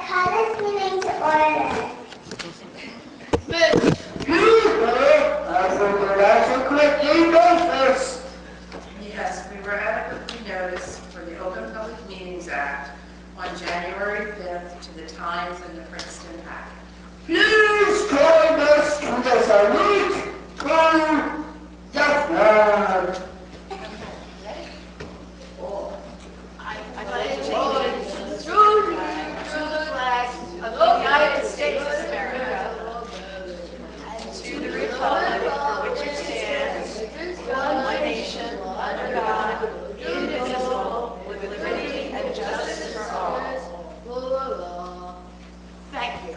call this meeting to order. Yes, we were adequately noticed for the Open Public Meetings Act on January 5th to the Times and the Princeton Packet. Please join us to the salute to the flag. I pledge allegiance to the flag of the United States of America and to the republic for which it stands, one nation, under God, indivisible, with liberty and justice for all. Thank you.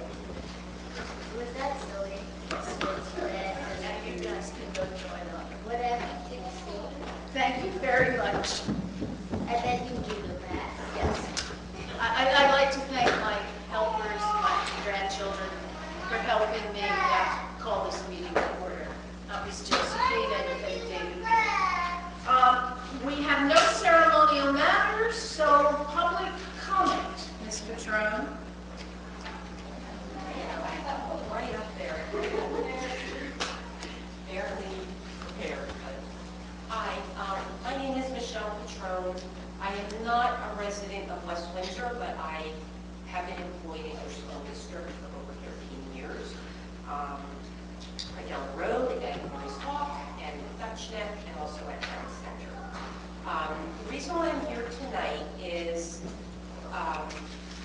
Was that silly? And you guys can go join up. Whatever. Thank you very much. I bet you do the best. Yes. I'd like to thank my helpers, my grandchildren, for helping me call this meeting to order. Miss Josephine and David. We have no ceremonial matters, so public comment. Ms. Patrone? Right up there. Barely prepared. Hi, my name is Michelle Patrone. I am not a resident of West Windsor, but I have been employed in your school district for over 13 years. Right down the road at Morris Walk and Dutch Neck, and also at Town Center. The reason why I'm here tonight is,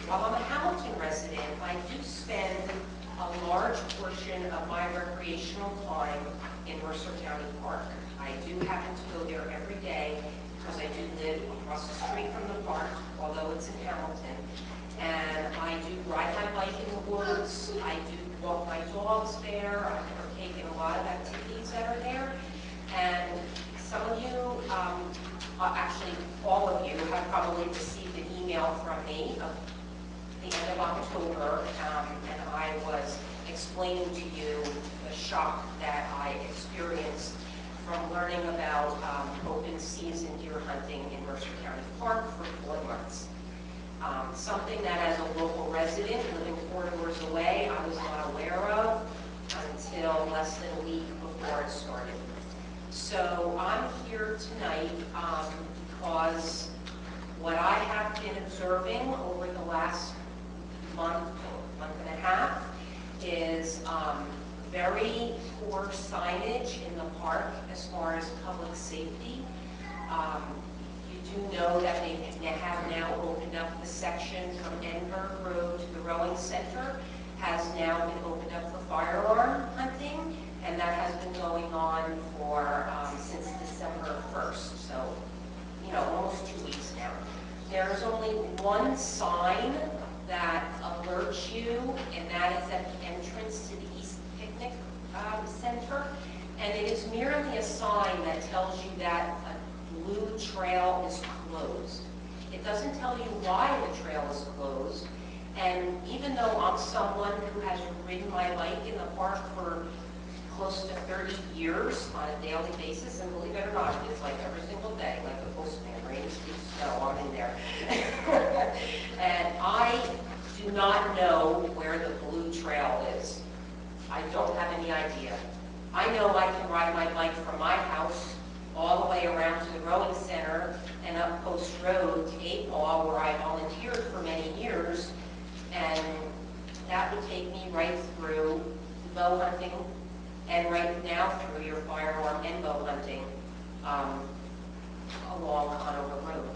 while I'm a Hamilton resident, I do spend a large portion of my recreational time in Mercer County Park. I do happen to go there every day because I do live across the street from the park, although it's in Hamilton. And I do ride my bike in the woods. I do walk my dogs there. I partake in a lot of activities that are there. And some of you, actually all of you, have probably received an email from me at the end of October, and I was explaining to you the shock that I experienced from learning about open season deer hunting in Mercer County Park for 4 months. Something that as a local resident living 4 doors away, I was not aware of until less than a week before it started. So I'm here tonight because what I have been observing over the last month and a half is very poor signage in the park as far as public safety. You do know that they have now opened up the section from Enberg Road to the Rowing Center, has now been opened up for firearm hunting, and that has been going on for since December 1st, so almost 2 weeks now. There's only one sign that alerts you, and that is at the entrance to the East Picnic Center, and it is merely a sign that tells you that a blue trail is closed. It doesn't tell you why the trail is closed, and even though I'm someone who has ridden my bike in the park for close to 30 years on a daily basis, and believe it or not, it's like every single day, like the postman, rain, sleet, snow, I'm in there. And I do not know where the blue trail is. I don't have any idea. I know I can ride my bike from my house all the way around to the Rowing Center and up Post Road to 8 Ball, where I volunteered for many years, and that would take me right through bow hunting, and right now through your firearm and bow hunting along Conover Road.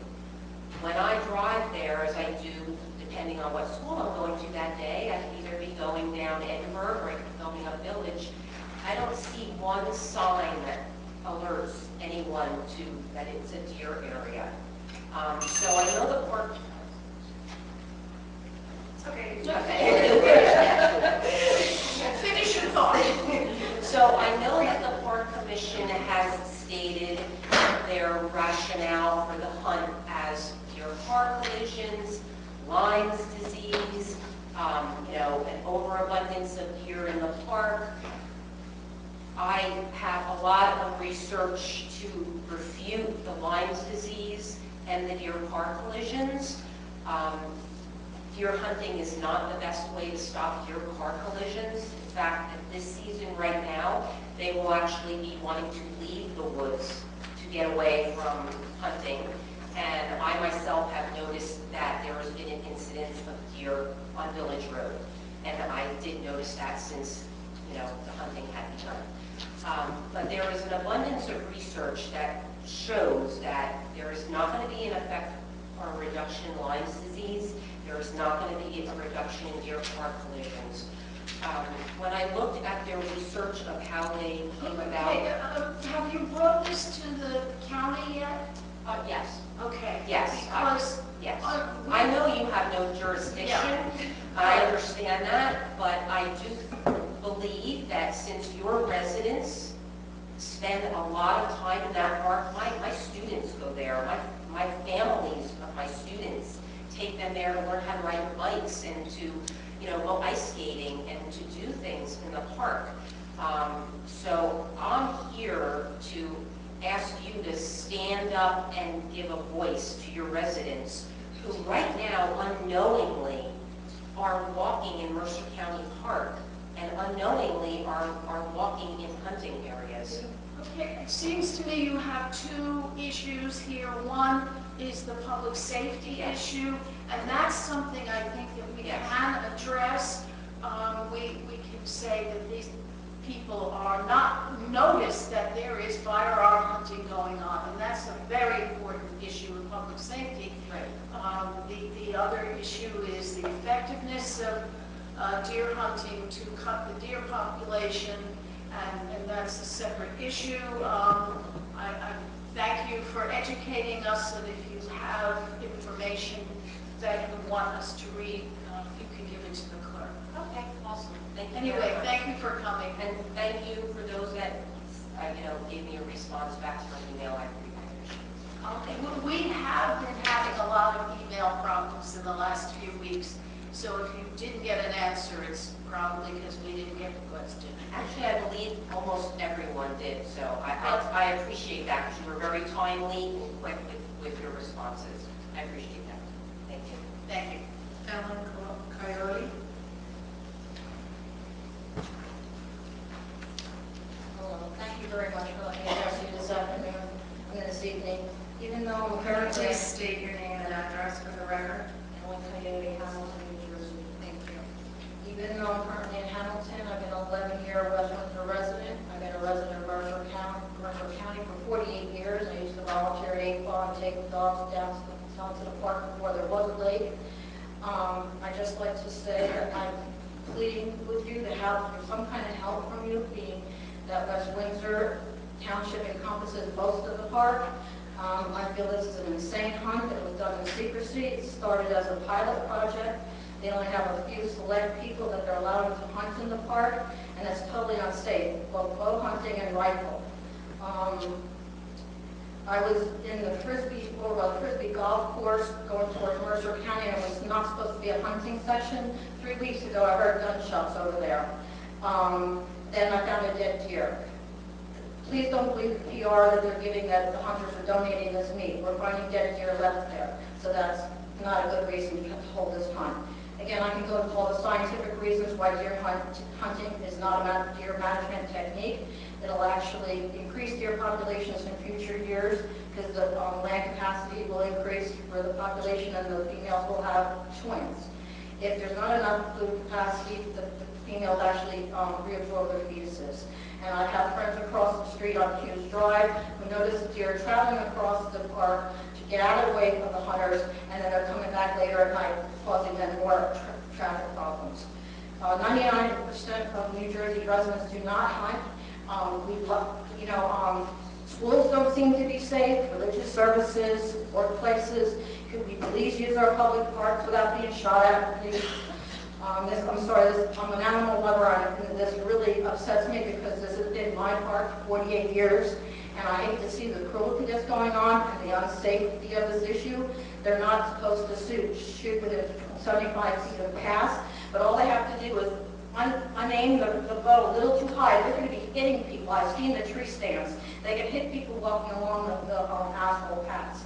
When I drive there, as I do, depending on what school I'm going to that day, I can either be going down Edinburgh or I can be going up Village. I don't see one sign that alerts anyone to that it's a deer area. So I know the park. Okay. Finish your thought. So I know that the Park Commission has stated their rationale for the hunt as deer car collisions, Lyme's disease, an overabundance of deer in the park. I have a lot of research to refute the Lyme's disease and the deer car collisions. deer hunting is not the best way to stop deer car collisions. In fact, at this season right now, they will actually be wanting to leave the woods to get away from hunting. And I myself have noticed that there has been an incident of deer on Village Road. And I did notice that since, the hunting had begun. But there is an abundance of research that shows that there is not going to be an effect or a reduction in Lyme's disease. There is not going to be a reduction in deer car collisions. When I looked at their research of how they came about... Okay, have you brought this to the county yet? Yes. Okay. Yes. Because... Yes. I know you have no jurisdiction. Yeah. I understand that, but I do believe that since your residents spend a lot of time in that park, my students go there, my families of my students take them there to learn how to ride their bikes and to, go ice skating and to do things in the park. So I'm here to ask you to stand up and give a voice to your residents who right now unknowingly are walking in Mercer County Park and unknowingly are walking in hunting areas. Okay, it seems to me you have two issues here. One is the public safety Yes. issue, and that's something I think that we Yes. can address. We can say that these people are not notice that there is firearm hunting going on, and that's a very important issue in public safety. Right. The other issue is the effectiveness of deer hunting to cut the deer population, and that's a separate issue. I thank you for educating us, and if you have information that you want us to read, you can give it to the clerk. Okay, awesome. Thank you. Anyway, very much. thank you for coming. And thank you for those that, gave me a response back to my email. I appreciate it. Okay, we have been having a lot of email problems in the last few weeks, so if you didn't get an answer, it's probably because we didn't get the question. Actually, I believe almost everyone did, so I appreciate that because you were very timely and quick with your responses. I appreciate that. Thank you. Thank you. Ellen Coyote? Hello, thank you very much for letting me address you this afternoon and this evening. Even though I'm currently Please state your name and address for the record. Ellen Coyote, Hamilton, New Jersey. Thank you. Even though I'm currently in Hamilton, I've been an 11-year West Windsor resident. I've been a resident of Mercer County for 48 years. I used to volunteer at 8 Ball and take the dogs down to the park before there was a lake. I'd just like to say that I'm pleading with you to have some kind of help from you, being that West Windsor Township encompasses most of the park. I feel this is an insane hunt that was done in secrecy. It started as a pilot project. They only have a few select people that they're allowed to hunt in the park, and it's totally unsafe, both bow hunting and rifle. I was in the frisbee golf course going towards Mercer County, and it was not supposed to be a hunting session. 3 weeks ago, I heard gunshots over there. Then I found a dead deer. Please don't believe the PR that they're giving that the hunters are donating this meat. We're finding dead deer left there, so that's not a good reason to hold this hunt. Again, I can go into all the scientific reasons why deer hunting is not a deer management technique. It'll actually increase deer populations in future years because the land capacity will increase for the population and the females will have twins. If there's not enough food capacity, the females actually reabsorb their fetuses. And I have friends across the street on Hughes Drive who notice the deer traveling across the park to get out of the way of the hunters, and then they're coming back later at night, causing them more traffic problems. 99% of New Jersey residents do not hunt. Schools don't seem to be safe, religious services, workplaces. Could we please use our public parks without being shot at, please? I'm an animal lover, and this really upsets me because this has been my park for 48 years, and I hate to see the cruelty that's going on and the unsafety of this issue. They're not supposed to shoot within 75 feet of pass, but all they have to do is unaim the bow a little too high. They're going to be hitting people. I've seen the tree stands. They can hit people walking along the asphalt paths.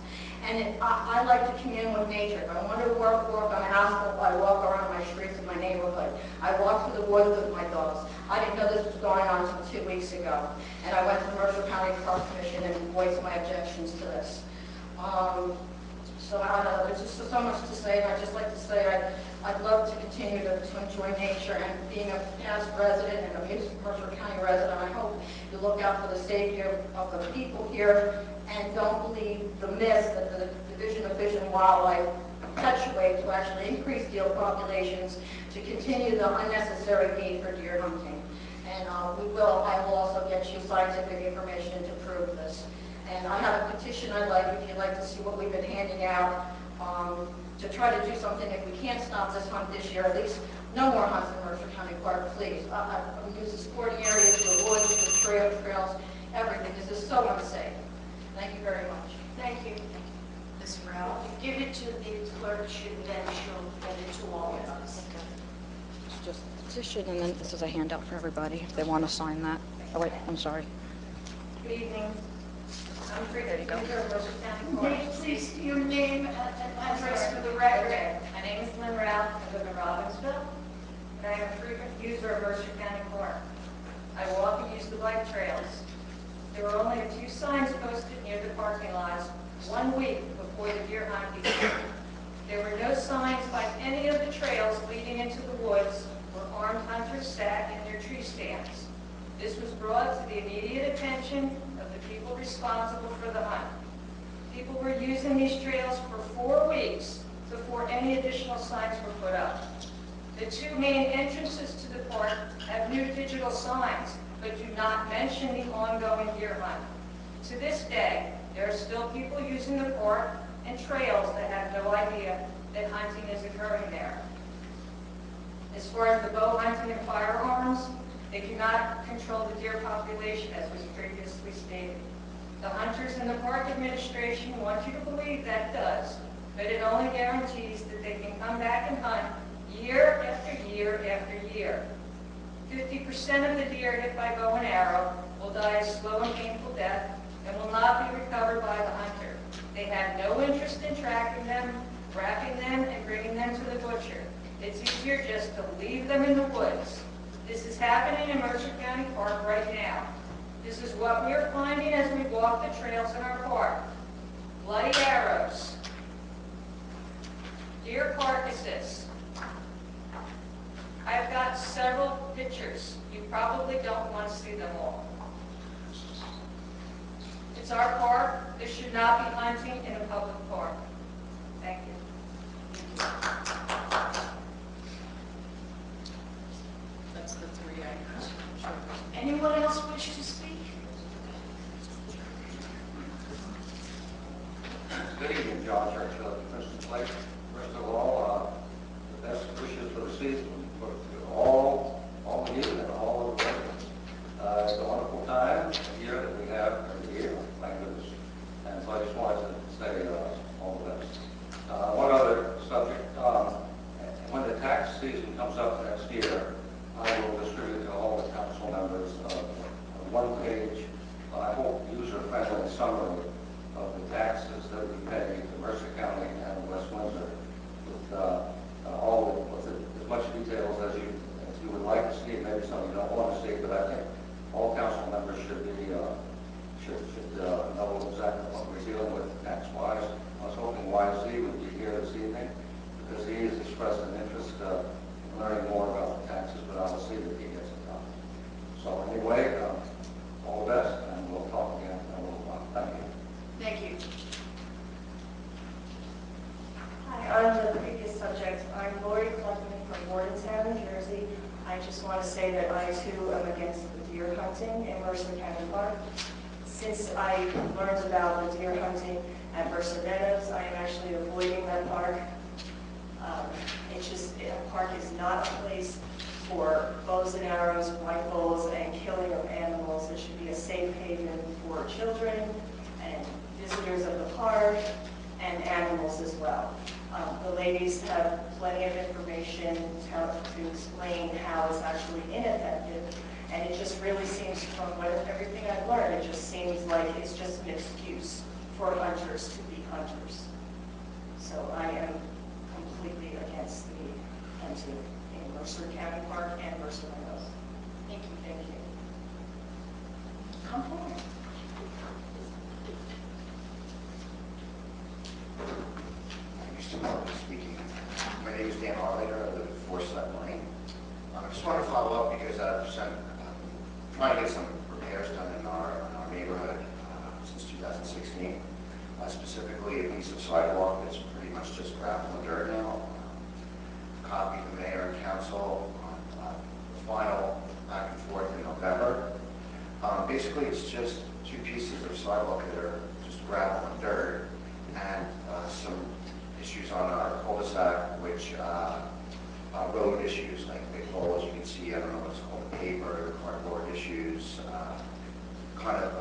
And I like to commune with nature. If I want to walk on asphalt, I walk around my streets in my neighborhood. I walk through the woods with my dogs. I didn't know this was going on until 2 weeks ago. And I went to the Mercer County Park Commission and voiced my objections to this. So I don't know, there's just so much to say, and I'd just like to say I'd love to continue to enjoy nature, and being a past resident and a Mercer County resident, I hope you look out for the safety of the people here and don't believe the myth that the Division of Fish and Wildlife perpetuate to actually increase deer populations to continue the unnecessary need for deer hunting. And I will also get you scientific information to prove this. And I have a petition I'd like, if you'd like to see what we've been handing out, to try to do something. If we can't stop this hunt this year, at least no more hunts in Mercer County Park, please. I'm using sporting areas, the woods, the trails, everything. This is so unsafe. Thank you very much. Thank you. Ms. Ralph? Give it to the clerk, and then she'll get it to all of us. It's just a petition, and then this is a handout for everybody if they want to sign that. Oh, wait, I'm sorry. Good evening. I'm free. There you go. May please state your name and address for the record. My name is Lynn Ralph. I live in Robbinsville, and I am a frequent user of Mercer County Park. I walk and use the bike trails. There were only a few signs posted near the parking lots 1 week before the deer hunt began. There were no signs by any of the trails leading into the woods where armed hunters sat in their tree stands. This was brought to the immediate attention of the people responsible for the hunt. People were using these trails for 4 weeks before any additional signs were put up. The 2 main entrances to the park have new digital signs, but do not mention the ongoing deer hunt. To this day, there are still people using the park and trails that have no idea that hunting is occurring there. As far as the bow hunting and firearms, they do not control the deer population, as was previously stated. The hunters and the park administration want you to believe that does, but it only guarantees that they can come back and hunt year after year after year. 50% of the deer hit by bow and arrow will die a slow and painful death and will not be recovered by the hunter. They have no interest in tracking them, wrapping them, and bringing them to the butcher. It's easier just to leave them in the woods. This is happening in Mercer County Park right now. This is what we are finding as we walk the trails in our park. Bloody arrows, deer carcasses. I've got several pictures. You probably don't want to see them all. It's our park. There should not be hunting in a public park. Thank you. That's the 3 items. Anyone else wish to speak? Good evening, John Churchill at Princeton Place. First of all, the best wishes for the season for all of you and all of the residents. It's a wonderful time of year that we have every year, thank goodness. And so I just wanted to say all the best. One other subject, when the tax season comes up next year, I will distribute to all the council members a one-page, I hope, user-friendly summary of the taxes that we pay to Mercer County and West Windsor, with as much details as you would like to see, maybe some you don't want to see, but I think all council members should know exactly what we're dealing with tax-wise. I was hoping YZ would be here this evening because he has expressed an interest in learning more about the taxes, but I will see that he gets it done. So anyway, all the best, and we'll talk again in a little while. Thank you. Thank you. Hi, on the previous subject, I'm Lori Cluckman from Bordentown, New Jersey. I just want to say that I too am against the deer hunting in Mercer County Park. Since I learned about the deer hunting at Mercer Meadows, I am actually avoiding that park. A park is not a place for bows and arrows, rifles, and killing of animals. It should be a safe haven for children and visitors of the park and animals as well. The ladies have plenty of information to explain how it's actually ineffective, and it just really seems, from everything I've learned, it just seems like it's just an excuse for hunters to be hunters. So I am completely against the hunting in Mercer County Park and Mercer Meadows. Thank you. Thank you. Come forward. Mr. Martin speaking. My name is Dan Arlater. I live at 47 Lane. I just want to follow up because I'm trying to get some repairs done in our neighborhood since 2016. Specifically, a piece of sidewalk that's pretty much just gravel and dirt now. Copied the mayor and council on the final back and forth in November. Basically, it's just two pieces of sidewalk that are just gravel and dirt, and some issues on our cul-de-sac, which road issues like big holes. You can see, I don't know what's called, paper, cardboard issues, kind of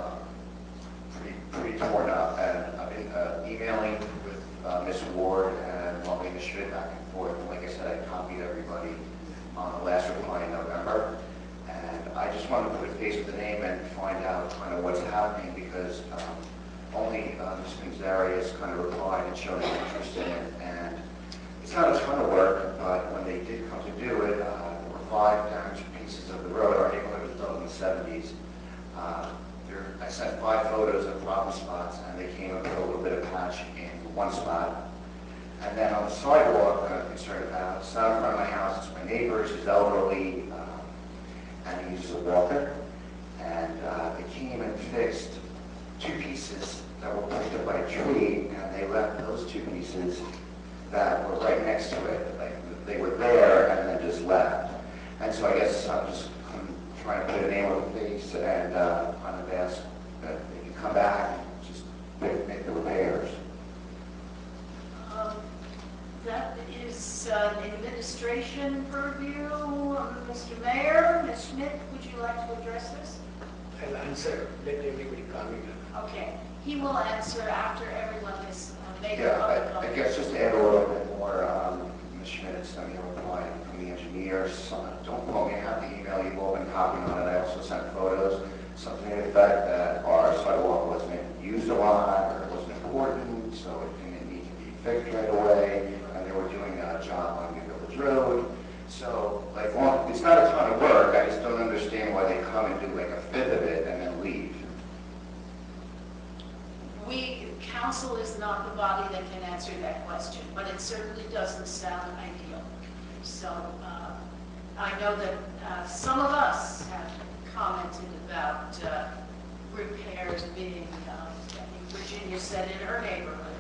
pretty torn up. And I've been emailing with Ms. Ward and Marlena Schmidt back and forth. And like I said, I copied everybody on the last reply in November. And I just wanted to put a face with the name and find out kind of what's happening, because only Ms. Gonzalez kind of replied and showed an interest in it. And it's not a ton of work, but when they did come to do it, there were 5 damaged pieces of the road. Our neighborhood was built in the 70s. I sent 5 photos of problem spots, and they came up with a little bit of patch in one spot. And then on the sidewalk, I'm concerned about, it's not in front of my house, it's my neighbor's, he's elderly, and he uses a walker. And they came and fixed 2 pieces that were pushed up by a tree, and they left those 2 pieces that were right next to it. Like, they were there and then just left. And so I guess I'm trying to put a name on the face and kind of ask that they can come back and just make the repairs. That is an administration purview. Mr. Mayor, Ms. Schmidt, would you like to address this? I'll answer. Let everybody comment. Okay. He will answer after everyone has made a Yeah, public I comment. guess just to add a little bit more, Ms. Schmidt sent me a reply from the engineers. Don't quote me, I have the email, you've all been copying on it. I also sent photos, something to the effect that our sidewalk wasn't used a lot, or it wasn't important, so it didn't need to be fixed right away, and they were doing a job on New Village Road. So, like, well, it's not a ton of work, I just don't understand why they come and do like a fifth of it and then leave. Council is not the body that can answer that question, but it certainly doesn't sound ideal. So I know that some of us have commented about repairs being, I think Virginia said in her neighborhood,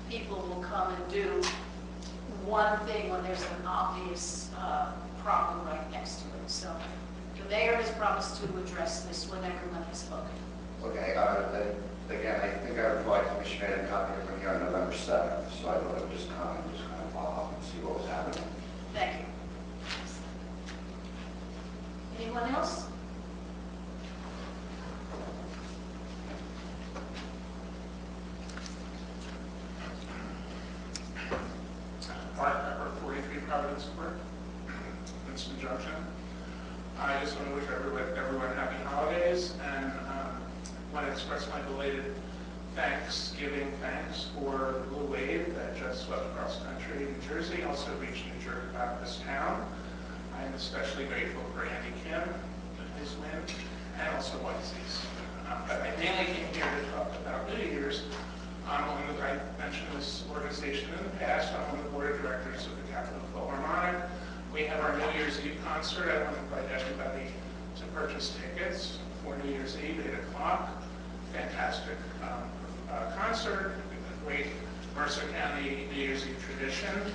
people will come and do one thing when there's an obvious problem right next to it. So the mayor has promised to address this when everyone has spoken. Okay, again, I think I replied to Ms. Schmidt and copied it from here on November 7th, so I thought I would just come and just kind of follow up and see what was happening. Thank you. Anyone else? Mark Pepper, 43 Providence Square, Winston Junction. I just want to wish everyone happy holidays, and want to express my belated thanks for the blue wave that just swept across the country. New Jersey also reached New Jersey about this town. I am especially grateful for Andy Kim, his win, and also Whitesey's. But I mainly came here to talk about New Year's. I mentioned this organization in the past. I'm on the board of directors of the Capitol Philharmonic. We have our New Year's Eve concert. I want to invite everybody to purchase tickets for New Year's Eve, 8 o'clock. Fantastic concert, a great Mercer County New Year's Eve tradition.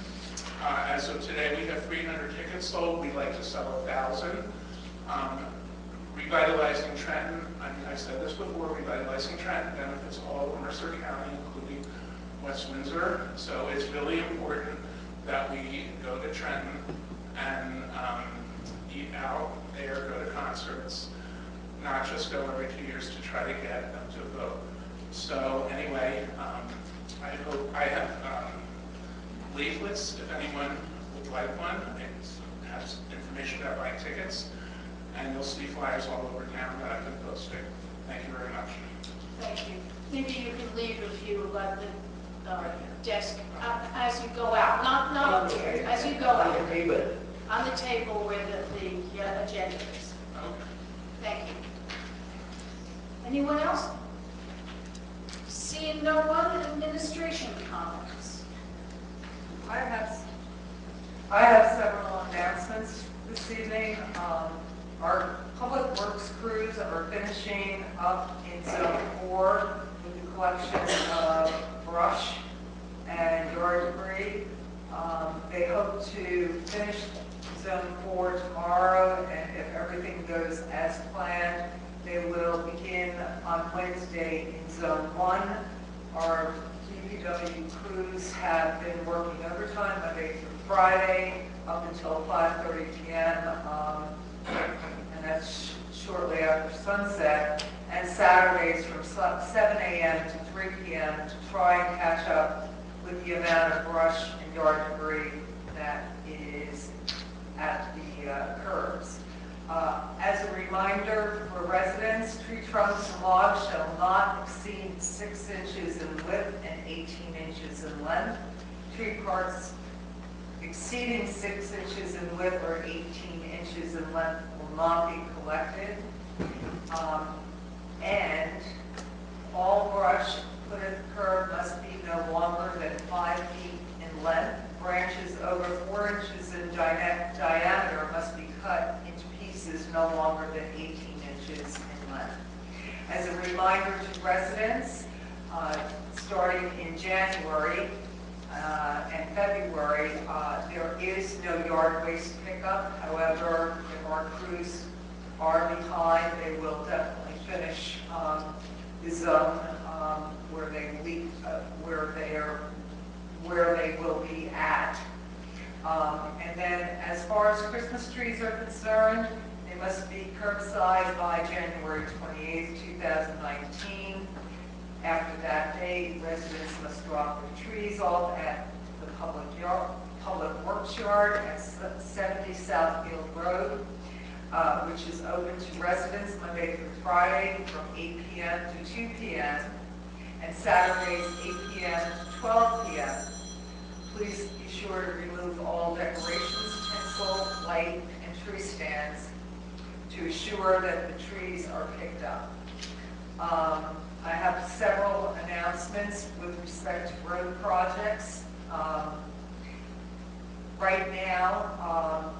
As of today, we have 300 tickets sold. We'd like to sell 1,000. Revitalizing Trenton, I said this before, revitalizing Trenton benefits all of Mercer County, including West Windsor. So it's really important that we go to Trenton and eat out there, go to concerts, not just go every 2 years to try to get them to vote. So anyway, I have leaflets if anyone would like one. It has information about buying tickets, and you'll see flyers all over town that I've been posting. Thank you very much. Thank you. Maybe you can leave a few, let the desk as you go out, not upstairs, as you go out, On the table. on the table where the agenda is. Thank you. Anyone else? Seeing no one, administration comments. I have several announcements this evening. Our public works crews are finishing up in Zone 4 with the collection of brush and yard debris. They hope to finish Zone 4 tomorrow, and if everything goes as planned, they will begin on Wednesday in Zone 1. Our DPW crews have been working overtime Monday through Friday up until 5:30 p.m. And that's shortly after sunset, and Saturdays from 7 a.m. to 3 p.m. to try and catch up with the amount of brush and yard debris that is at the curbs. As a reminder for residents, tree trunks and logs shall not exceed 6 inches in width and 18 inches in length. Tree parts exceeding 6 inches in width or 18 inches in length will not be collected. And all brush put at the curb must be no longer than 5 feet in length. Branches over 4 inches in diameter must be cut into pieces no longer than 18 inches in length. As a reminder to residents, starting in January and February, there is no yard waste pickup. However, if our crews are behind, they will definitely finish the zone where they will be at. And then as far as Christmas trees are concerned, they must be curbside by January 28th, 2019. After that date, residents must drop their trees off at the public works yard at 70 Southfield Road, which is open to residents Monday through Friday from 8 p.m. to 2 p.m. and Saturdays 8 p.m. to 12 p.m. Please be sure to remove all decorations, tinsel, light, and tree stands to assure that the trees are picked up. I have several announcements with respect to road projects. Right now,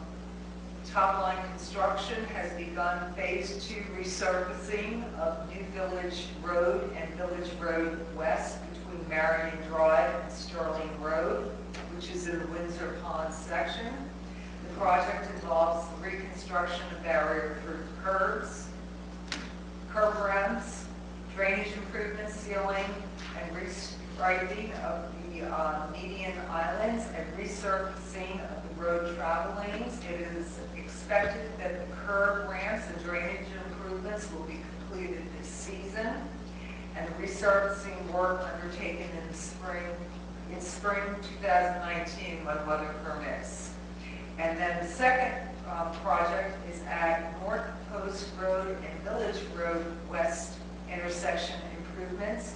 Top Line Construction has begun Phase 2 resurfacing of New Village Road and Village Road West between Marion Drive and Sterling Road, which is in the Windsor Pond section. The project involves the reconstruction of barrier-proof curbs, curb ramps, drainage improvements, sealing, and restriping of the median islands, and resurfacing of the road travel lanes. It is expected that the curb ramps and drainage improvements will be completed this season, and the resurfacing work undertaken in spring 2019 when weather permits. And then the second project is at North Post Road and Village Road West intersection improvements.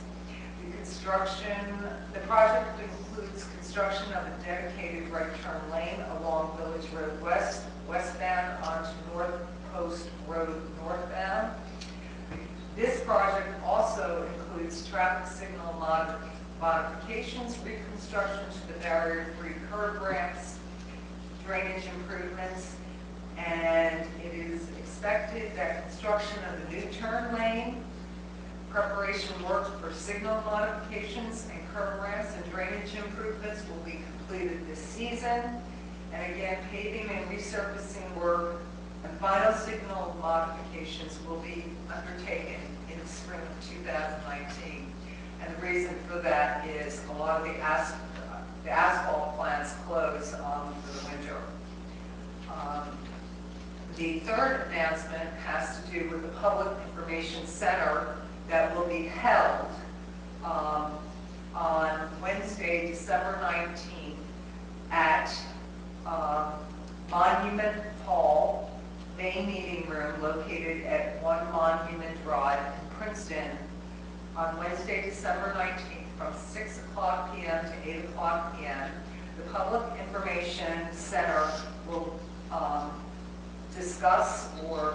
The project includes construction of a dedicated right turn lane along Village Road West, westbound onto North Post Road northbound. This project also includes traffic signal modifications, reconstruction to the barrier-free curb ramps, drainage improvements, and it is expected that construction of the new turn lane, preparation work for signal modifications and curb ramps and drainage improvements will be completed this season. And again, paving and resurfacing work and final signal modifications will be undertaken in the spring of 2019. And the reason for that is a lot of the asphalt plants close for the winter. The third announcement has to do with the Public Information Center that will be held on Wednesday, December 19th at Monument Hall, main meeting room located at 1 Monument Drive in Princeton on Wednesday, December 19th from 6 o'clock p.m. to 8 o'clock p.m. The Public Information Center will discuss or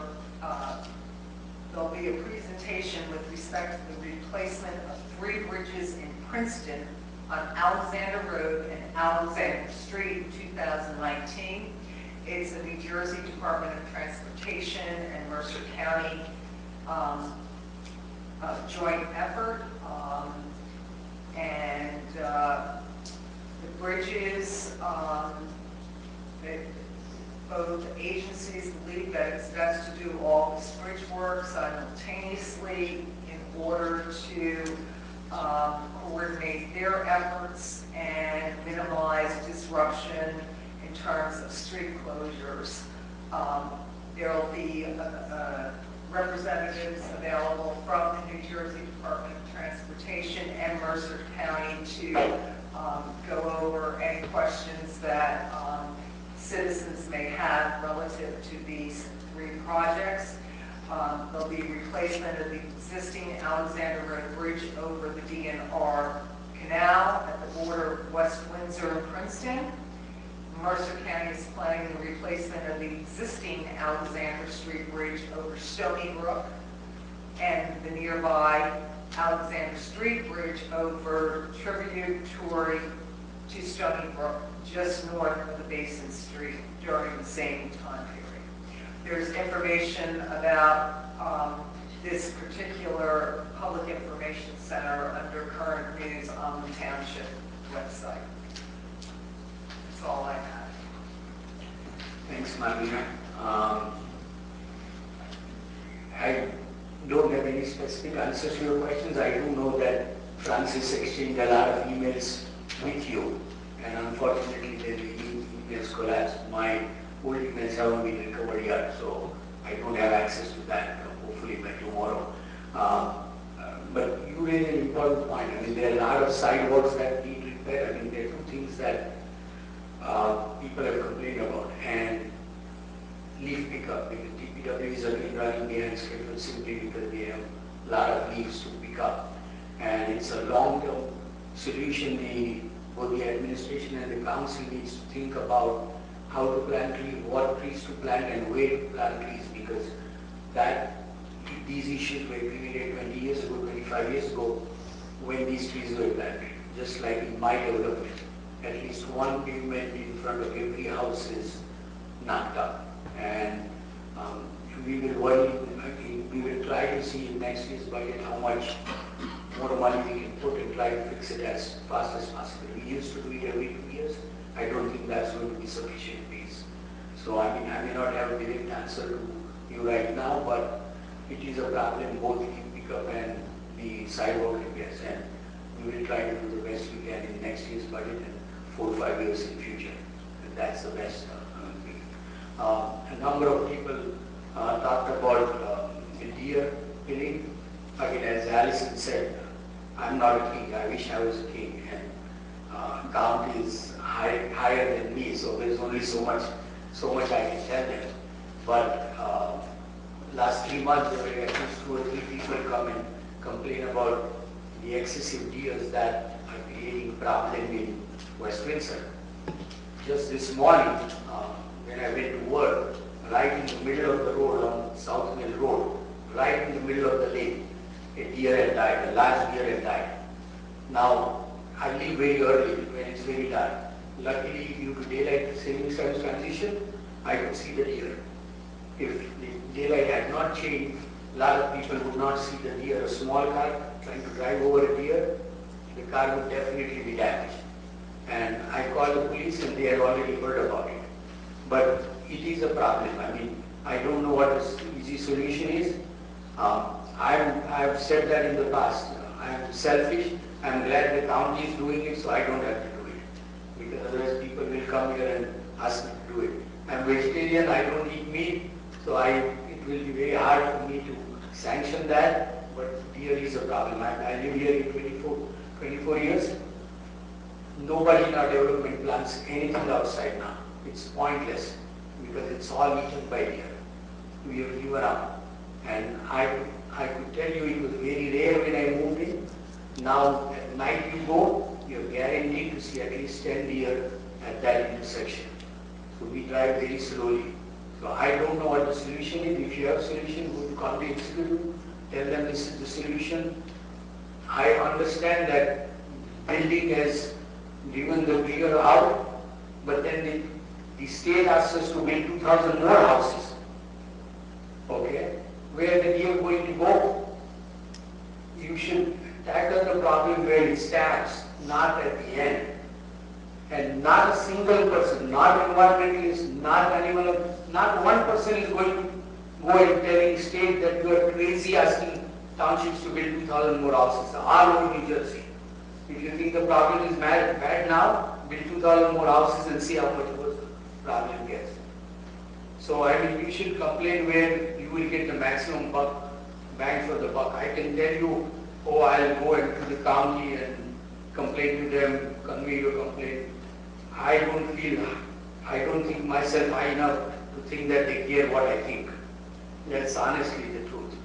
there'll be a presentation with respect to the replacement of 3 bridges in Princeton on Alexander Road and Alexander Street in 2019. It's a New Jersey Department of Transportation and Mercer County joint effort. The bridges, both agencies believe that it's best to do all this bridge work simultaneously in order to coordinate their efforts and minimize disruption in terms of street closures. There will be representatives available from the New Jersey Department of Transportation and Mercer County to go over any questions that citizens may have relative to these 3 projects. There'll be replacement of the existing Alexander Road Bridge over the DNR Canal at the border of West Windsor and Princeton. Mercer County is planning the replacement of the existing Alexander Street Bridge over Stony Brook and the nearby Alexander Street Bridge over tributary to Stony Brook, just north of the Basin Street during the same time period. There's information about this particular public information center under current news on the Township website. That's all I have. Thanks, Marlena. I don't have any specific answers to your questions. I do know that Francis exchanged a lot of emails with you, and unfortunately the emails collapsed. My old emails haven't been recovered yet, so I don't have access to that, hopefully by tomorrow. But you raise an important point. I mean, there are a lot of sidewalks that need repair. I mean, there are 2 things that people have complained about, and leaf pickup, because DPW is again running behind schedule simply because they have a lot of leaves to pick up. And it's a long-term solution. Both the administration and the council needs to think about how to plant trees, what trees to plant, and where to plant trees, because these issues were created 20 years ago, 25 years ago, when these trees were planted. Just like in my development, at least 1 pavement in front of every house is knocked up. And we will try to see in next year's budget how much more money we can put and try to fix it as fast as possible. We used to do it every 2 years. I don't think that's going to be sufficient pace. So I mean, I may not have a direct answer to you right now, but it is a problem, both the pickup and the sidewalk repairs, and we will try to do the best we can in next year's budget and 4 or 5 years in future. And that's the best thing. A number of people talked about the deer killing. Again, as Alison said, I'm not a king. I wish I was a king. And count is higher than me, so there's only so much I can tell them. But last 3 months, there were at least 2 or 3 people come and complain about the excessive deers that are creating problem in West Windsor. Just this morning, when I went to work, right in the middle of the road on South Mill Road, right in the middle of the lane, a deer had died, a large deer had died. Now, I leave very early when it's very dark. Luckily, due to daylight saving service transition, I could see the deer. If the daylight had not changed, a lot of people would not see the deer. A small car trying to drive over a deer, the car would definitely be damaged. And I called the police and they had already heard about it. But it is a problem. I mean, I don't know what the easy solution is. I've said that in the past. I'm selfish. I'm glad the county is doing it, so I don't have to do it. Because otherwise people will come here and ask me to do it. I'm vegetarian, I don't eat meat, so it will be very hard for me to sanction that, but deer is a problem. I live here in 24 years. Nobody in our development plants anything outside now. It's pointless because it's all eaten by deer. We have given up. And I could tell you it was very rare when I moved in, Now, at night you go, you're guaranteed to see at least 10 deer at that intersection. So we drive very slowly. So I don't know what the solution is. If you have a solution, go to county executive, tell them this is the solution. I understand that building has driven the deer out, but then the state asks us to build 2,000 more houses. Okay? Where are the deer going to go? You should tackle the problem where it starts, not at the end. And not a single person, not environmentalist, not animal, not one person is going to go and telling state that you are crazy asking townships to build 2,000 more houses. Our own New Jersey. If you think the problem is bad now, build 2,000 more houses and see how much worse the problem gets. So I mean, you should complain where you will get the maximum bang for the buck. I can tell you, oh, I'll go into the county and complain to them, convey your complaint. I don't think myself high enough to think that they care what I think. That's honestly the truth.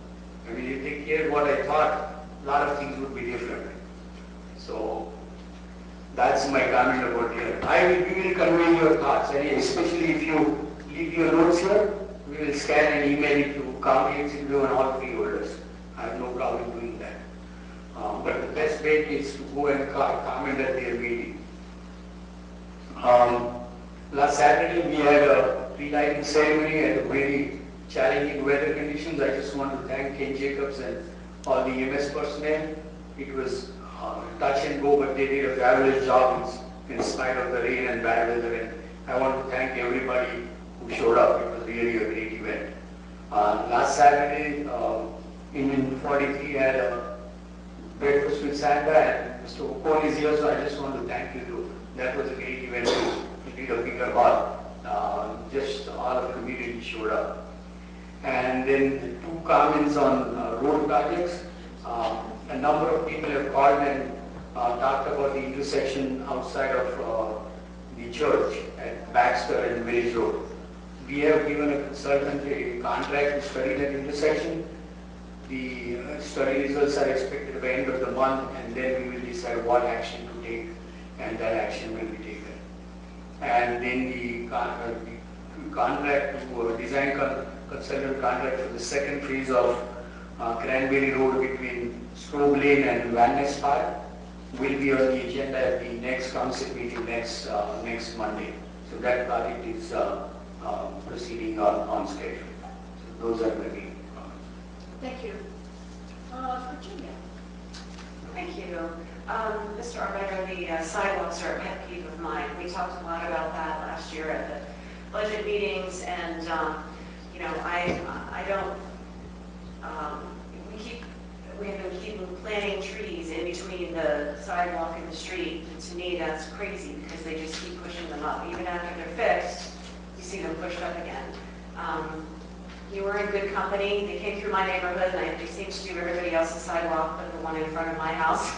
I mean, if they cared what I thought, a lot of things would be different. So that's my comment about here. We will convey your thoughts, and especially if you leave your notes here, we will scan and email it to county executive and all freeholders. I have no problem doing that. But the best bet is to go and comment at their meeting. Last Saturday we had a pre-lighting ceremony at a very challenging weather conditions. I just want to thank Ken Jacobs and all the EMS personnel. It was touch and go, but they did a fabulous job in spite of the rain and bad weather. And I want to thank everybody who showed up. It was really a great event. Last Saturday, Indian 43 had a breakfast with Santa, and Mr. Okon is here, so I just want to thank you too. That was a great event too. We did a bigger hall. Just all of the community showed up. And then 2 comments on road projects. A number of people have called and talked about the intersection outside of the church at Baxter and Village Road. We have given a consultant a contract to study that intersection. The study results are expected by the end of the month, and then we will decide what action to take, and that action will be taken. And then the contract to design consultant contract for the second phase of Cranberry Road between Strobe Lane and Van Ness Park will be on the agenda at the next council meeting next Monday. So that project is proceeding on schedule. So those are the main comments. Thank you. Virginia. Thank you. Mr. Armitage, the sidewalks are a pet peeve of mine. We talked a lot about that last year at the budget meetings, and you know, I don't. We have been keeping planting trees in between the sidewalk and the street. And to me, that's crazy because they just keep pushing them up. Even after they're fixed, you see them pushed up again. You were in good company. They came through my neighborhood, and they seem to do everybody else's sidewalk but the one in front of my house,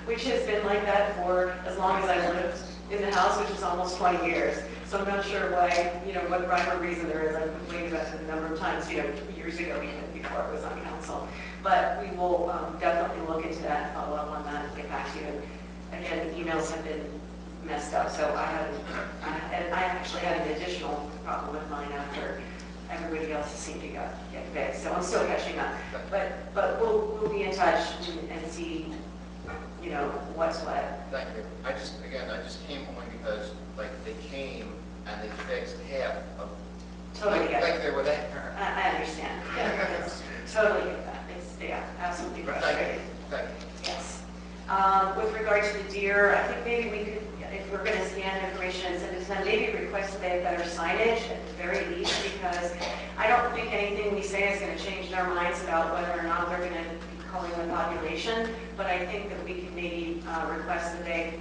which has been like that for as long as I've lived in the house, which is almost 20 years. So I'm not sure why, you know, what rhyme or reason there is. I've complained about it a number of times, you know, years ago, even before I was on council. But we will definitely look into that and follow up on that and get back to you. And again, the emails have been messed up, so and I actually had an additional problem with mine after everybody else seemed to get fixed. So I'm still catching up. But we'll be in touch and see, you know, what's what. Thank you. I just came only because, like, they came and they fixed half of, Totally get like it. they were there. I understand. Yeah, totally get that. Yeah, absolutely frustrating. Thank you. Yes. With regard to the deer, I think maybe we could, if we're going to scan information and send it to them, maybe request that they have better signage at the very least, because I don't think anything we say is going to change their minds about whether or not they're going to be culling the population. But I think that we could maybe request that they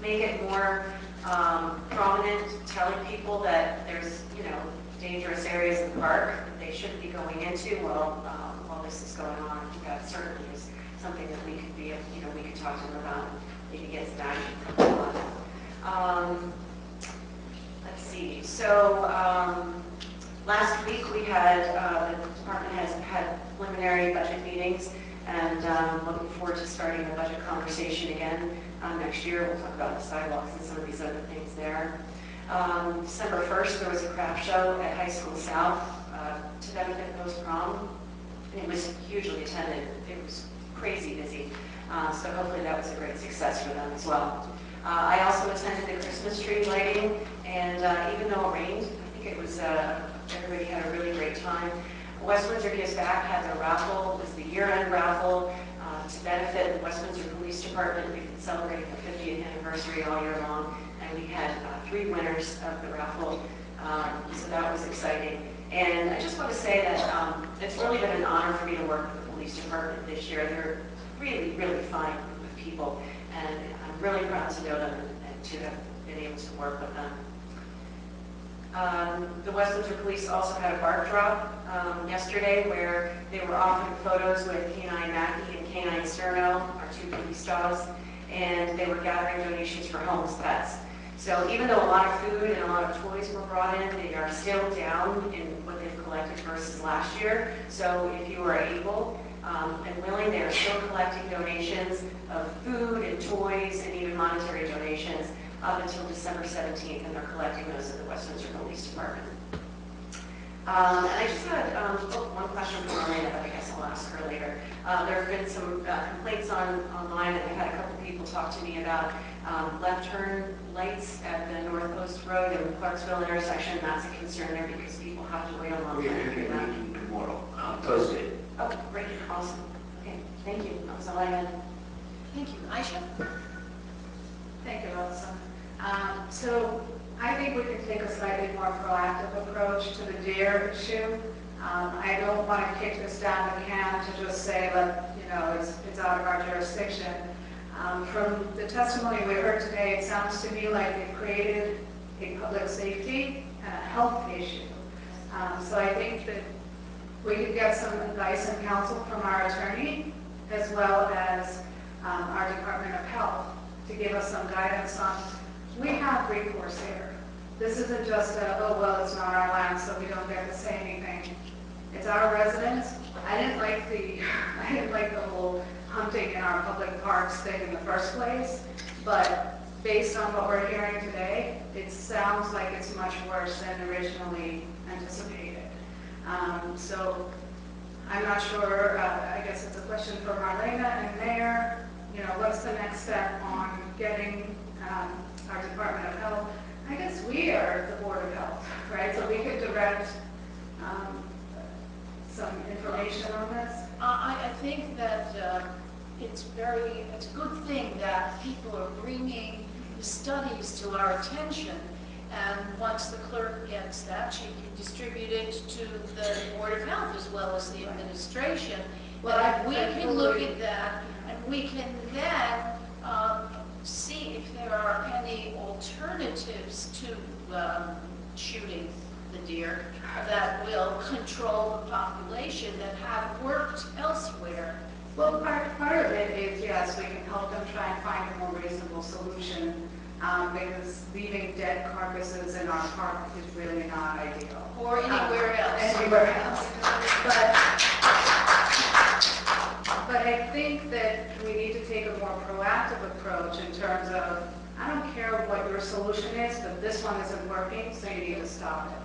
make it more prominent, telling people that there's, you know, dangerous areas of the park that they shouldn't be going into while this is going on. I think that certainly is something that we could be, you know, we could talk to them about, maybe get some action from them on. Let's see. So last week we had the department has had preliminary budget meetings, and looking forward to starting the budget conversation again next year. We'll talk about the sidewalks and some of these other things there. December 1st, there was a craft show at High School South to benefit post-prom. It was hugely attended. It was crazy busy. So hopefully that was a great success for them as well. I also attended the Christmas tree lighting, and even though it rained, I think it was, everybody had a really great time. West Windsor Gives Back had their raffle. It was the year-end raffle to benefit the West Windsor Police Department. We've been celebrating the 50th anniversary all year long, and we had 3 winners of the raffle, so that was exciting. And I just want to say that it's really been an honor for me to work with the police department this year. They're really, really fine group of people, and I'm really proud to know them and to have been able to work with them. The West Windsor Police also had a bark drop yesterday where they were offering photos with Canine Mackey and Canine Cerno, our 2 police dogs, and they were gathering donations for homeless pets. So even though a lot of food and a lot of toys were brought in, they are still down in what they've collected versus last year. So if you are able and willing, they are still collecting donations of food and toys and even monetary donations up until December 17th, and they're collecting those at the West Windsor Police Department. And I just had one question from Elena, but I guess I'll ask her later. There have been some complaints online, and I've had a couple people talk to me about left turn lights at the North Post Road and Clarksville intersection. That's a concern there because people have to wait a long We are time to having do a that. meeting tomorrow, Thursday. Oh, great, awesome. Okay, thank you. That was all I had. Thank you. Aisha? Thank you, Elsa. So I think we can take a slightly more proactive approach to the deer issue. I don't want to kick this down the can to just say that, it's out of our jurisdiction. From the testimony we heard today, it sounds to me like it created a public safety and a health issue. So I think that we could get some advice and counsel from our attorney as well as our Department of Health to give us some guidance on, we have recourse here. This isn't just it's not our land, so we don't get to say anything. It's our residents. I didn't like the whole hunting in our public parks thing in the first place, but based on what we're hearing today, it sounds like it's much worse than originally anticipated. So I'm not sure, I guess it's a question for Marlena and Mayor, what's the next step on getting our Department of Health? I guess we are the Board of Health, right? So we could direct some information on this. I think that it's a good thing that people are bringing the studies to our attention. And once the clerk gets that, she can distribute it to the Board of Health as well as the administration. Well, we can look at that, and we can then see if there are any alternatives to shooting the deer that will control the population that have worked elsewhere. Well, part of it is, yes, we can help them try and find a more reasonable solution, because leaving dead carcasses in our park is really not ideal. Or anywhere else. Anywhere else. But I think that we need to take a more proactive approach in terms of, I don't care what your solution is, but this one isn't working, so you need to stop it.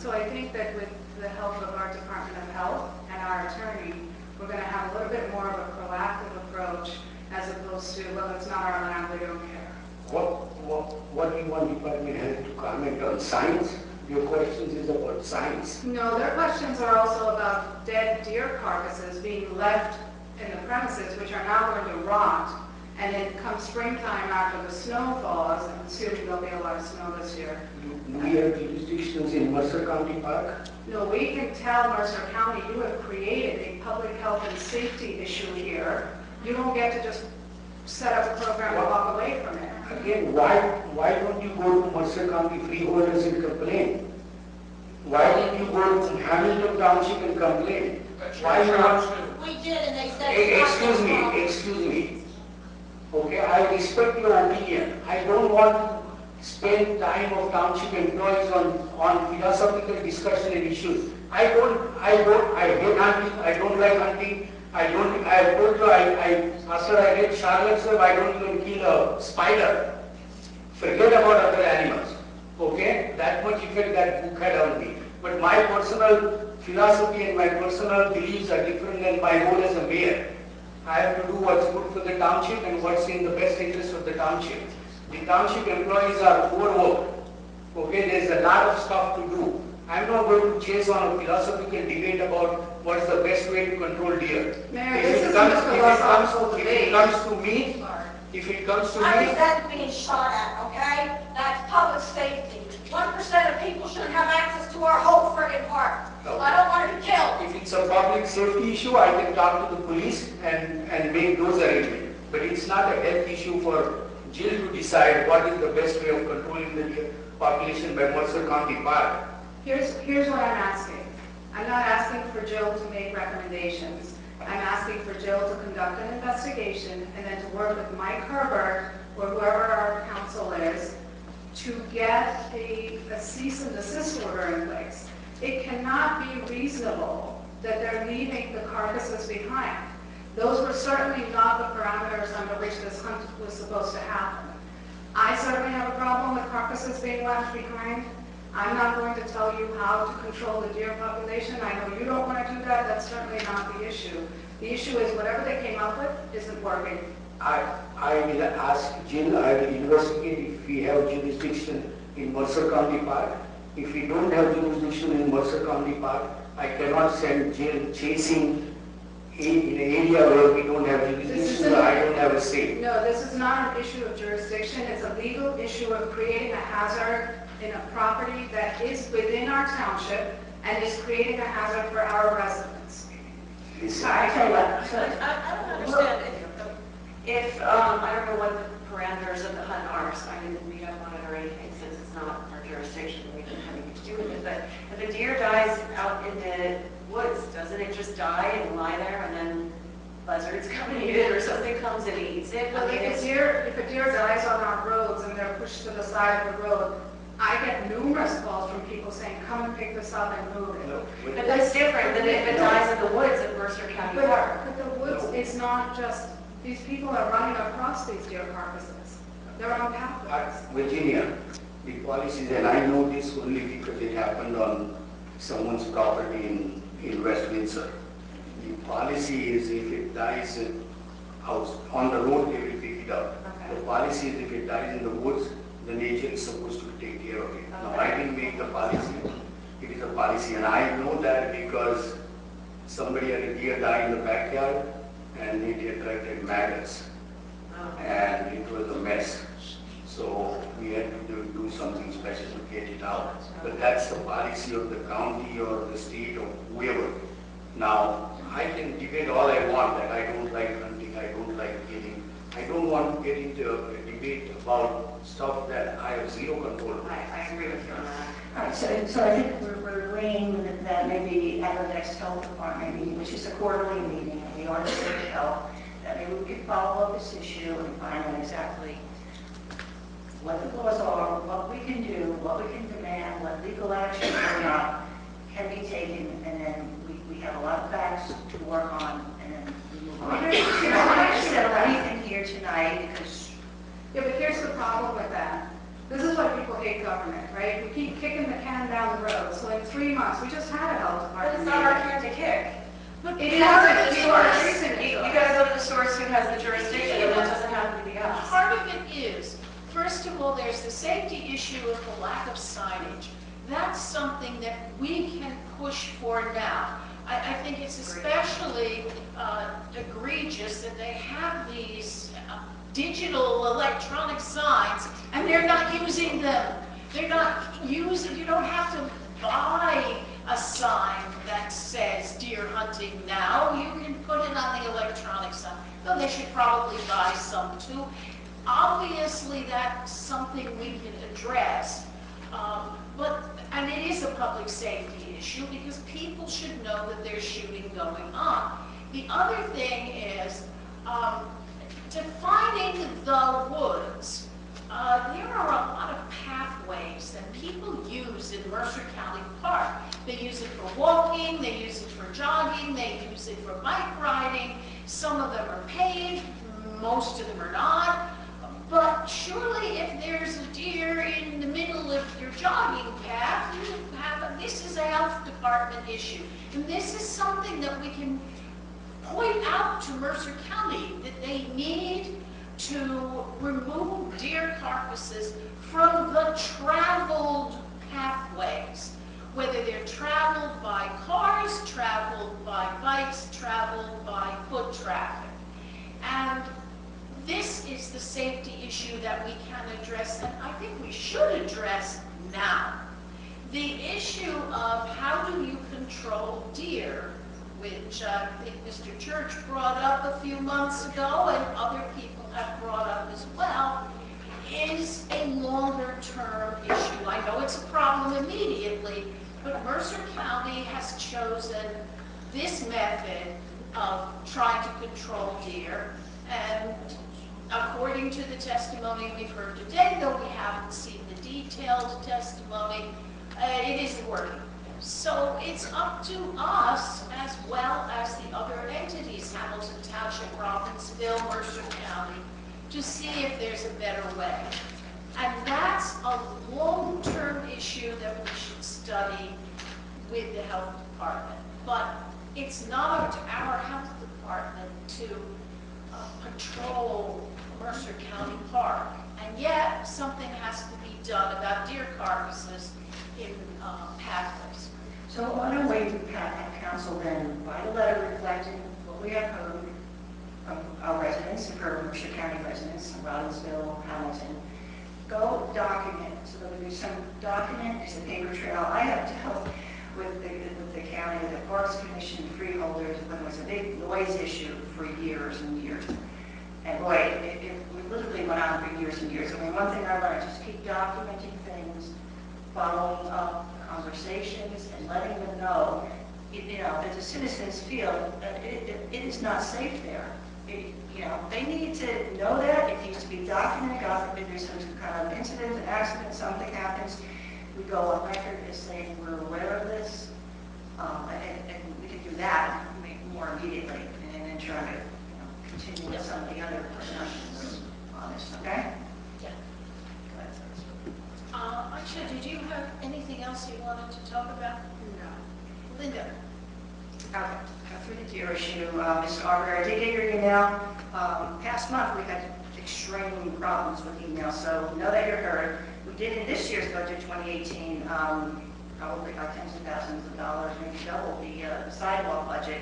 So I think that with the help of our Department of Health and our attorney, we're going to have a little bit more of a proactive approach as opposed to, well, it's not our land, we don't care. What do you want Department of Health to comment on? Science? Your questions is about science. No, their questions are also about dead deer carcasses being left in the premises, which are now going to rot. And then come springtime after the snow falls, and assuming there'll be a lot of snow this year. Do we have jurisdictions in Mercer County Park? No, we can tell Mercer County, you have created a public health and safety issue here. You don't get to just set up a program and walk away from it. Again, why don't you go to Mercer County freeholders and complain? Why don't you go to Hamilton Township and complain? Why not? We did, and they said... Excuse me. Okay, I respect your opinion. I don't want to spend time of township employees on philosophical discussion and issues. I hate hunting, I don't like hunting, I told you, after I read Charlottesville, I don't even kill a spider. Forget about other animals. Okay? That much effect that book had on me. But my personal philosophy and my personal beliefs are different than my role as a mayor. I have to do what's good for the township and what's in the best interest of the township. The township employees are overworked. Okay, there's a lot of stuff to do. I'm not going to chase on a philosophical debate about what's the best way to control deer. Mayor, this isn't a philosophical debate. If it comes to I me, resent being shot at, okay? That's public safety. 1% of people shouldn't have access to our whole friggin' park. Okay. I don't want to be killed. if it's a public safety issue, I can talk to the police and make those arrangements. But it's not a health issue for Jill to decide what is the best way of controlling the deer population by Mercer County Park. Here's what I'm asking. I'm not asking for Jill to make recommendations. I'm asking for Jill to conduct an investigation and then to work with Mike Herbert or whoever our counsel is to get a cease and desist order in place. It cannot be reasonable that they're leaving the carcasses behind. Those were certainly not the parameters under which this hunt was supposed to happen. I certainly have a problem with carcasses being left behind. I'm not going to tell you how to control the deer population. I know you don't want to do that. That's certainly not the issue. The issue is whatever they came up with isn't working. I will ask Jill, I will investigate if we have jurisdiction in Mercer County Park. If we don't have jurisdiction in Mercer County Park, I cannot send Jill chasing in an area where we don't have jurisdiction, I don't have a say. No, this is not an issue of jurisdiction. It's a legal issue of creating a hazard in a property that is within our township and is creating a hazard for our residents. I don't understand if I don't know what the parameters of the hunt are, so I mean, we don't monitor anything since it's not our jurisdiction, we don't have anything to do with it, but if a deer dies out in the woods, doesn't it just die and lie there and then buzzards come and eat it or something comes and eats it? Well, if a deer dies on our roads and they're pushed to the side of the road, I get numerous calls from people saying, come and pick this up and move it. But that's different than if it dies in the woods at Mercer County Park. But the woods, it's not just, these people are running across these deer carcasses. They're on pathways. Virginia, the policies, and I know this only because it happened on someone's property in West Windsor. The policy is if it dies out on the road, they will pick it up. Okay. The policy is if it dies in the woods, the nature is supposed to take care of it. Okay. Now, I didn't make the policy. It is a policy, and I know that because somebody had a deer die in the backyard, and it attracted maggots, and it was a mess. So we had to do something special to get it out. But that's the policy of the county or the state or whoever. Now, I can debate all I want that I don't like hunting, I don't like killing. I don't want to get into a debate about stuff that I have zero control over. I agree with you on that. All right, so I think we're agreeing that maybe at our next health department meeting, which is a quarterly meeting, and we are the state of health, that maybe we could follow up this issue and find out exactly what the laws are, what we can do, what we can demand, what legal action or not can be taken, and then we have a lot of facts to work on, and then we move on. You know, I'm not going to settle anything here tonight because... Yeah, but here's the problem with that. This is why people hate government, right? We keep kicking the can down the road. So in 3 months, we just had a health department. But it's not our can to kick. But it You gotta go to the source who has the jurisdiction, and that doesn't happen to be us. Part of it is, first of all, there's the safety issue of the lack of signage. That's something that we can push for now. I think it's especially egregious that they have these digital electronic signs and they're not using them. They're not using, you don't have to buy a sign that says deer hunting now. You can put it on the electronic sign. Though they should probably buy some too. Obviously, that's something we can address, and it is a public safety issue because people should know that there's shooting going on. The other thing is defining the woods there are a lot of pathways that people use in Mercer County Park. They use it for walking, they use it for jogging, they use it for bike riding. Some of them are paved, most of them are not. But surely if there's a deer in the middle of your jogging path, this is a health department issue. And this is something that we can point out to Mercer County, that they need to remove deer carcasses from the traveled pathways, whether they're traveled by cars, traveled by bikes, traveled by foot traffic. And this is the safety issue that we can address, and I think we should address now. The issue of how do you control deer, which I think Mr. Church brought up a few months ago, and other people have brought up as well, is a longer-term issue. I know it's a problem immediately, but Mercer County has chosen this method of trying to control deer, and according to the testimony we've heard today, though we haven't seen the detailed testimony, it isn't working. So it's up to us, as well as the other entities, Hamilton Township, Robbinsville, Mercer County, to see if there's a better way. And that's a long-term issue that we should study with the health department. But it's not up to our health department to patrol Mercer County Park. And yet, something has to be done about deer carcasses in pathways. So why don't we have council then write a letter reflecting what we have heard from our residents, and for Mercer County residents, Robbinsville, Hamilton. Go document, so that we do some document, there's a paper trail. I have dealt with the county, the Parks Commission freeholders, when it was a big noise issue for years and years. And boy, it literally went on for years and years. I mean, one thing I learned, just keep documenting things, following up conversations, and letting them know, that the citizens feel that it is not safe there. They need to know that. It needs to be documented. God forbid there's some kind of incident, an accident, something happens. We go on record as saying we're aware of this, and we can do that more immediately, and then try to continue with some of the other discussions on this. Okay? Yeah. Aisha, did you have anything else you wanted to talk about? No. Linda. Okay. Through the deer issue, Mr. Arbiter, I did get your email. Past month, we had extreme problems with email, so know that you're heard. We did in this year's budget, 2018, probably about tens of thousands of dollars, maybe double the sidewalk budget.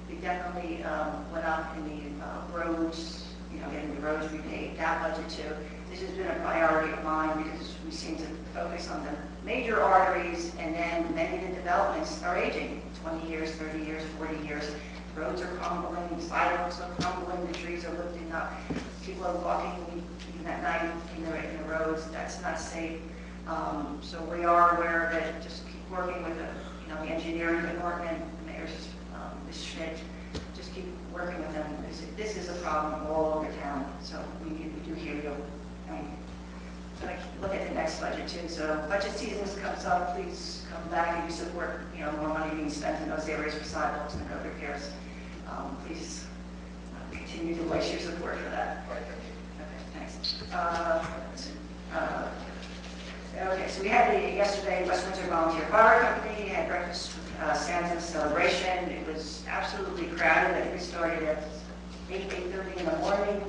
We definitely went up in the roads, getting the roads repaid, that budget too. This has been a priority of mine because we seem to focus on the major arteries, and then many of the developments are aging, 20 years, 30 years, 40 years. Roads are crumbling, sidewalks are crumbling, the trees are lifting up. People are walking even at night in the roads. That's not safe. So we are aware of it. Just keep working with the engineering department, the mayor's, Ms. Schmidt. Just keep working with them. This is a problem all over town. So we do hear you. Look at the next budget too. So budget season comes up. Please come back and you support more money being spent in those areas for sidewalks and road repairs. Please continue to voice your support for that. Okay, thanks. Okay, so we had yesterday West Windsor Volunteer Fire Company had breakfast with Santa's celebration. It was absolutely crowded. I think we started at 8:30 in the morning.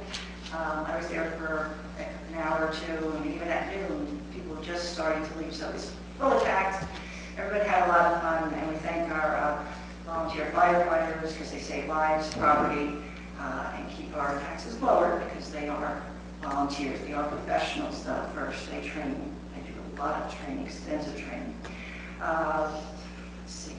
I was there for an hour or two, and even at noon, people were just starting to leave. So it was full packed. Everybody had a lot of fun, and we thank our volunteer firefighters because they save lives, property, and keep our taxes lower because they are volunteers. They are professionals, though, first. They train. They do a lot of training, extensive training. Let's see.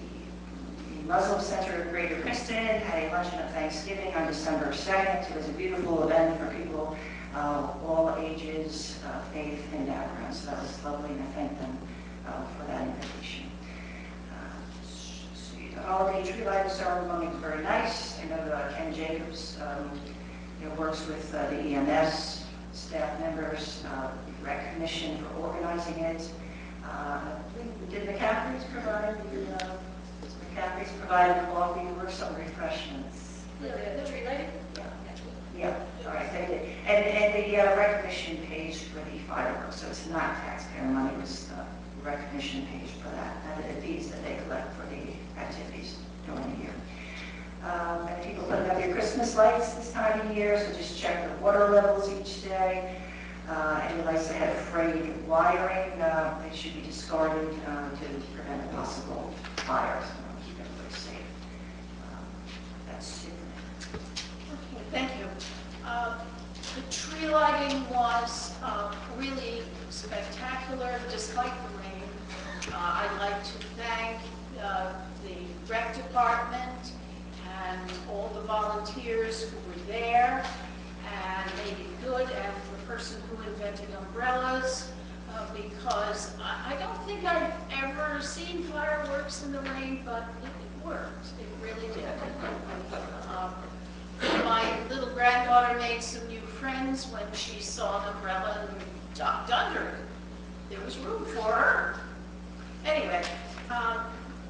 The Muslim Center of Greater Princeton had a luncheon of Thanksgiving on December 2nd. It was a beautiful event for people all ages, faith, and backgrounds. So that was lovely, and I thank them for that invitation. The holiday tree lighting ceremony was very nice. I know Ken Jacobs works with the EMS staff members, recognition for organizing it. Did McCaffrey's provide coffee or some refreshments? The tree lighting? Yeah, all right, they did. And the recognition page for the fireworks, so it's not taxpayer money, it was a recognition page for that, and the fees that they collect for the activities during the year. And people putting up their Christmas lights this time of year, so just check the water levels each day. Any lights that have frayed wiring, they should be discarded to prevent a possible fire, so keep everybody safe. That's it. Okay, thank you. The tree lighting was really spectacular despite the rain. I'd like to thank the rec department and all the volunteers who were there and made it good, and the person who invented umbrellas, because I don't think I've ever seen fireworks in the rain, but it worked. It really did. My little granddaughter made some new friends when she saw an umbrella and ducked under it. There was room for her. Anyway,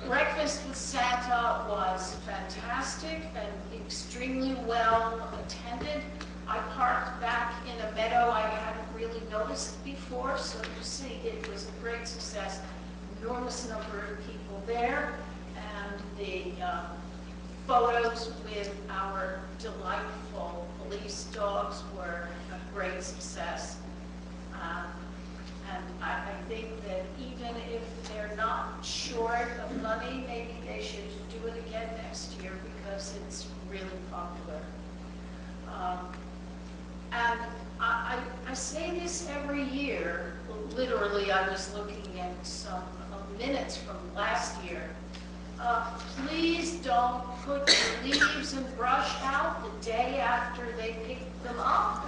breakfast with Santa was fantastic and extremely well attended. I parked back in a meadow I hadn't really noticed before, so you see it was a great success. Enormous number of people there, and the photos with our delightful police dogs were a great success. And I think that even if they're not short of money, maybe they should do it again next year because it's really popular. And I say this every year. Literally, I was looking at some minutes from last year. Please don't put your leaves and brush out the day after they pick them up.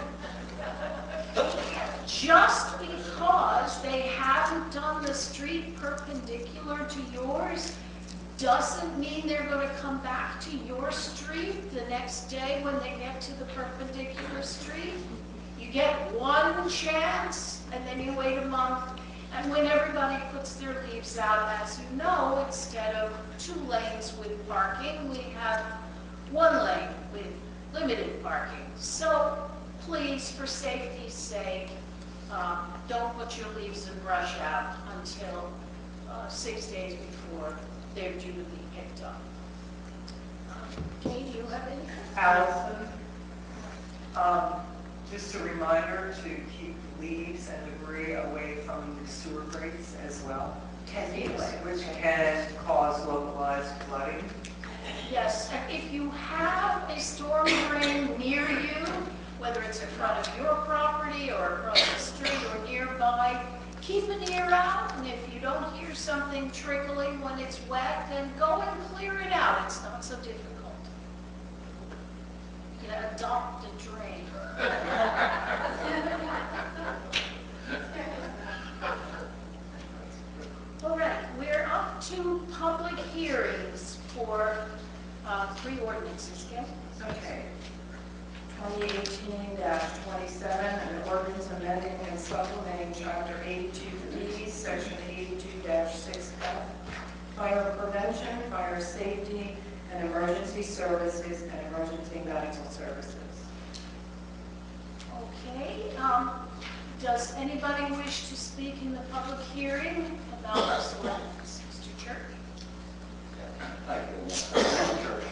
Just because they haven't done the street perpendicular to yours doesn't mean they're going to come back to your street the next day when they get to the perpendicular street. You get one chance, and then you wait a month. And when everybody puts their leaves out, as you know, instead of 2 lanes with parking, we have 1 lane with limited parking. So please, for safety's sake, don't put your leaves and brush out until 6 days before they're due to be picked up. Kay, do you have anything? Allison, just a reminder to keep leaves and debris away from the sewer grates as well, which can cause localized flooding. Yes, and if you have a storm drain near you, whether it's in front of your property or across the street or nearby, keep an ear out, and if you don't hear something trickling when it's wet, then go and clear it out. It's not so difficult. You can adopt a drain. All right, we're up to public hearings for 3 ordinances. Ken? Okay. 2018-27, an ordinance amending and supplementing Chapter 82D, Section 82-6F, fire prevention, fire safety, and emergency services and emergency medical services. Okay, does anybody wish to speak in the public hearing about this ordinance? Mr. Church? Thank you. Church,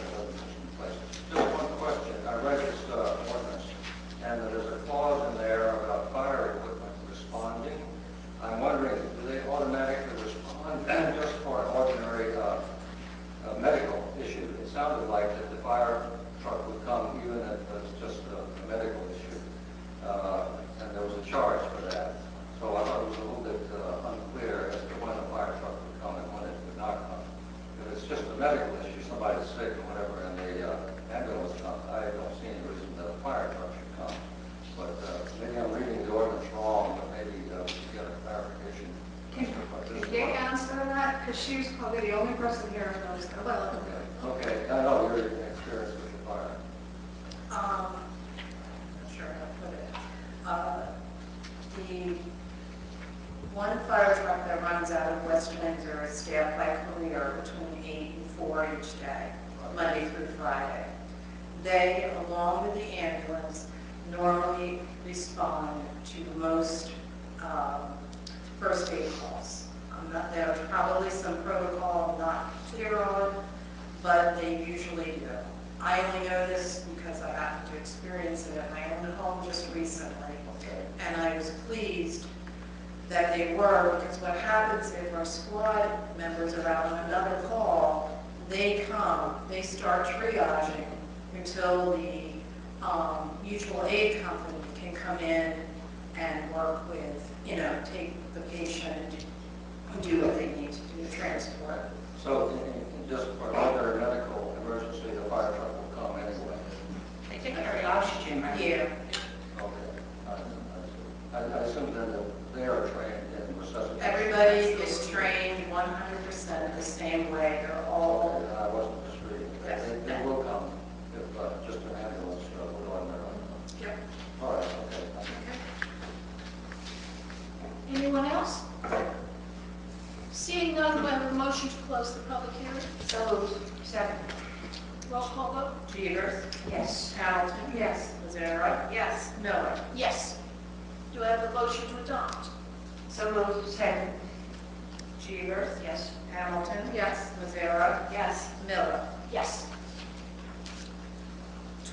just one question. I read this ordinance, and there's a clause in there about fire equipment responding. I'm wondering, do they automatically respond just for an ordinary medical issue? It sounded like that the fire truck would come even if it's just a medical issue, and there was a charge for that. So I thought it was a little bit unclear as to when a fire truck would come and when it would not come. If it's just a medical issue, somebody's sick or whatever, and the ambulance comes, I don't see any reason that a fire truck should come. But maybe I'm reading the ordinance wrong, but maybe we should get a clarification. Can Kay answer that? Because she's probably the only person here who knows that. Well, Okay, I know you're experienced with the fire. Not sure how to put it. The one fire truck that runs out of West Windsor is staffed by career between 8 and 4 each day, Monday through Friday. They, along with the ambulance, normally respond to most first aid calls. There's probably some protocol I'm not clear on, but they usually do. I only know this because I happened to experience it at my own home just recently. And I was pleased that they were, because what happens if our squad members are out on another call, they come, they start triaging until the mutual aid company can come in and work with, take the patient and do what they need to do, transport. So just for another medical emergency, the fire truck will come anyway? They take care of the oxygen, right? Yeah. Okay. I assume that they are trained in resuscitation. Everybody is trained 100% the same way. They're all. Okay, I wasn't just reading. They will come if just an ambulance will go in there. Yep. All right, okay. Anyone else? Seeing none, do I have a motion to close the public hearing? So moved. Second. Roll call vote? Peters. Yes. Hamilton. Yes. Mazzara. Yes. Miller. Yes. Do I have a motion to adopt? So moved. Second. Peters. Yes. Hamilton. Yes. Mazzara. Yes. Miller. Yes.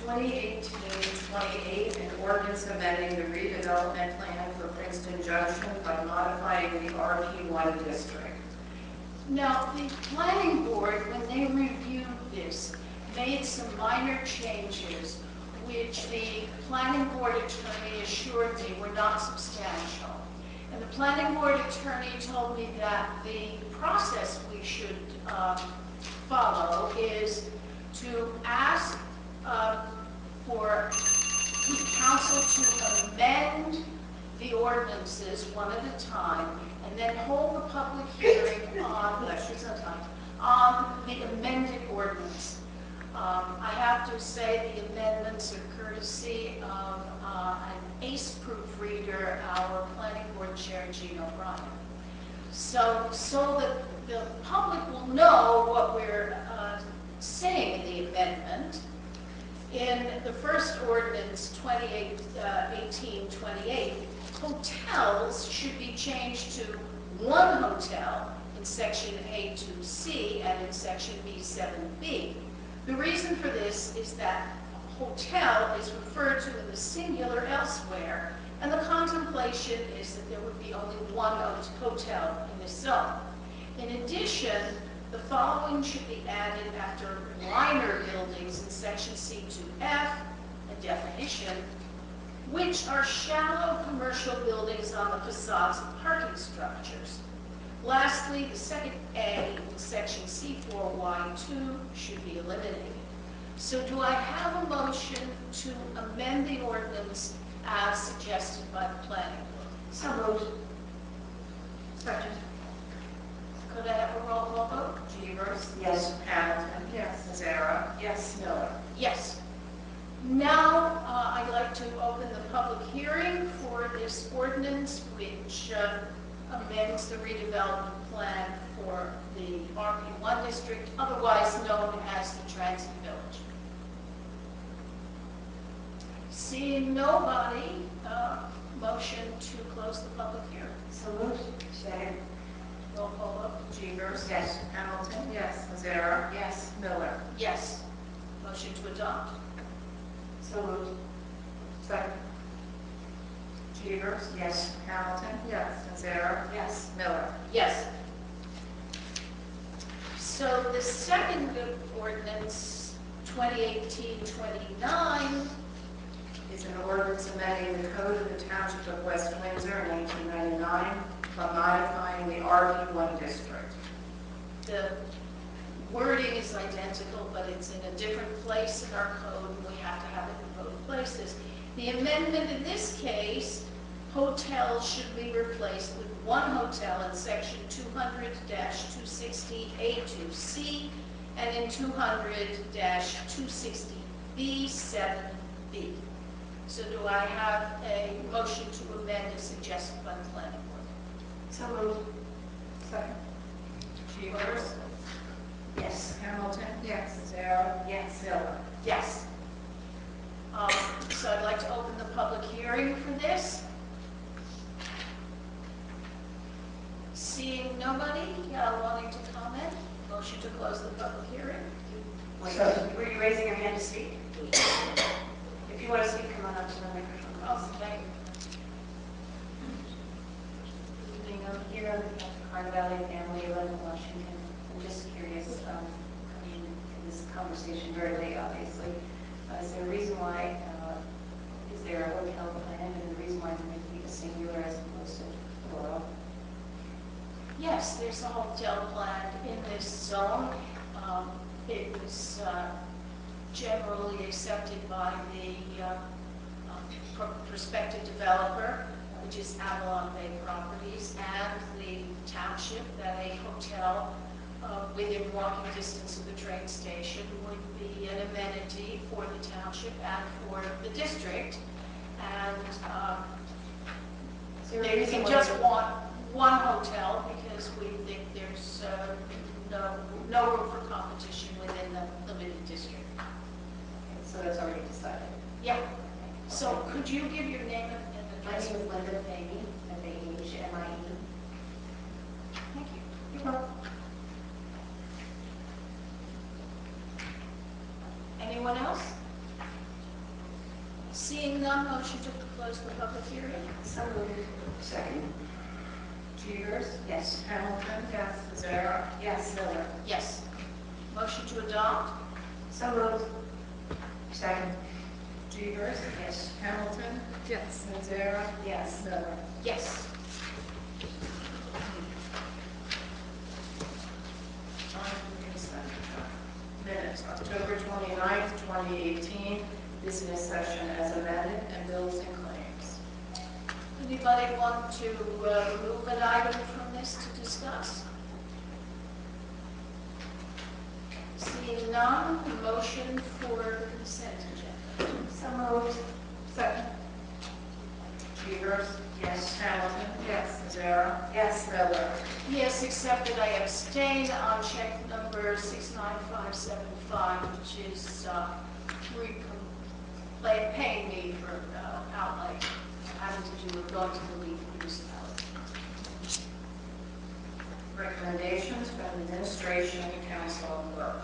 2018-28, an ordinance amending the redevelopment plan for Princeton Junction by modifying the RP1 district. Now, the planning board, when they reviewed this, made some minor changes, which the planning board attorney assured me were not substantial. And the planning board attorney told me that the process we should follow is to ask for the council to amend the ordinances one at a time, and then hold the public hearing on the amended ordinance. I have to say the amendments are courtesy of an ace proofreader, our planning board chair, Gene O'Brien. So that the public will know what we're saying in the amendment. In the first ordinance, 1828, hotels should be changed to one hotel in section A2C and in section B7B. The reason for this is that hotel is referred to in the singular elsewhere, and the contemplation is that there would be only one hotel in this zone. In addition, the following should be added after liner buildings in section C2F, a definition, which are shallow commercial buildings on the facades of parking structures. Lastly, the second A in section C4Y2 should be eliminated. So do I have a motion to amend the ordinance as suggested by the planning board? So moved. Second. Could I have a roll call vote? Peters. Yes. Hamilton. Yes. Mazzara. Yes. Miller. Yes. Now, I'd like to open the public hearing for this ordinance, which amends the redevelopment plan for the RP1 district, otherwise known as the Transit Village. Seeing nobody, motion to close the public hearing. So moved. Second. Roll call vote. Peters. Yes. Hamilton. Yes. Mazzara. Yes. Miller. Yes. Motion to adopt. So moved. Second. Peters. Yes. Hamilton. Yes. Mazzara. Yes. Miller. Yes. So the second ordinance, 2018-29, Is an ordinance amending the code of the Township of West Windsor in 1999 by modifying the RP1 district. the wording is identical, but it's in a different place in our code, and we have to have it in both places. The amendment in this case, hotels should be replaced with one hotel in section 200-260A2C and in 200-260B7B. So do I have a motion to amend as suggested by the planning board? So moved. Second. Chambers, Yes. Hamilton, Yes. Sarah, Yes. Miller. Yes. So I'd like to open the public hearing for this. Seeing nobody wanting to comment, motion to close the public hearing. Were you raising your hand to speak? If you want to speak, come on up to the microphone. Oh, thank you. Good evening. I'm here on behalf of Carter Valley Family, 11 Washington. I'm just curious, I mean, in this conversation very late, obviously, is there a reason why, is there a hotel plan, and the reason why there might be a singular as opposed to plural? Yes, there's a hotel planned in this zone. It was generally accepted by the prospective developer, which is Avalon Bay Properties, and the township, that a hotel within walking distance of the train station would be an amenity for the township and for the district. And we just want one hotel because we think there's no room for competition within the limited district. Okay, so that's already decided. Yeah. So could you give your name and My address? name is Linda Fahey, F-A-H-M-I-E. Thank you. You're welcome. Anyone else? Seeing none, motion to close the public hearing. So moved. Second. Chambers, Yes. Hamilton, yes. Sarah, Yes. Miller. Yes. Motion to adopt. So moved. Second. Chambers, Yes. Hamilton, Yes. Sarah, Yes. Miller. Yes. On to consent agenda. Minutes, October 29th, 2018, business session as amended, and bills and claims. Anybody want to remove an item from this to discuss? Seeing none, motion for the consent agenda. So moved. Second. Chambers, Yes. Hamilton, Yes. Sarah, Yes. Miller. Yes, accepted. I abstain on check number 69575, which is paying me for outlay having to do with going to the lead municipality. Recommendations from administration and council on work.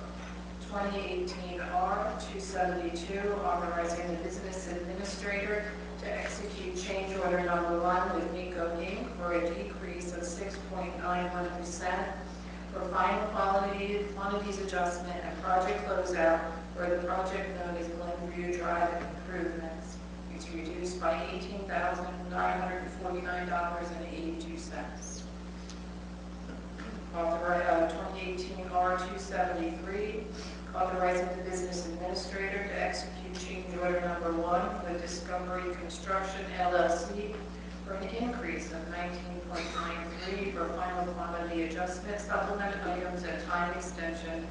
2018 R-272, authorizing the business administrator to execute change order number 1 with Nico Inc. for a decrease of 6.91% for final quantities adjustment and project closeout for the project known as Glenview Drive improvements. It's reduced by $18,949.82. 2018 R-273, authorizing the business administrator to execute change order number 1 with Discovery Construction LLC for an increase of 19.93 for final quantity adjustment, supplement items, and time extension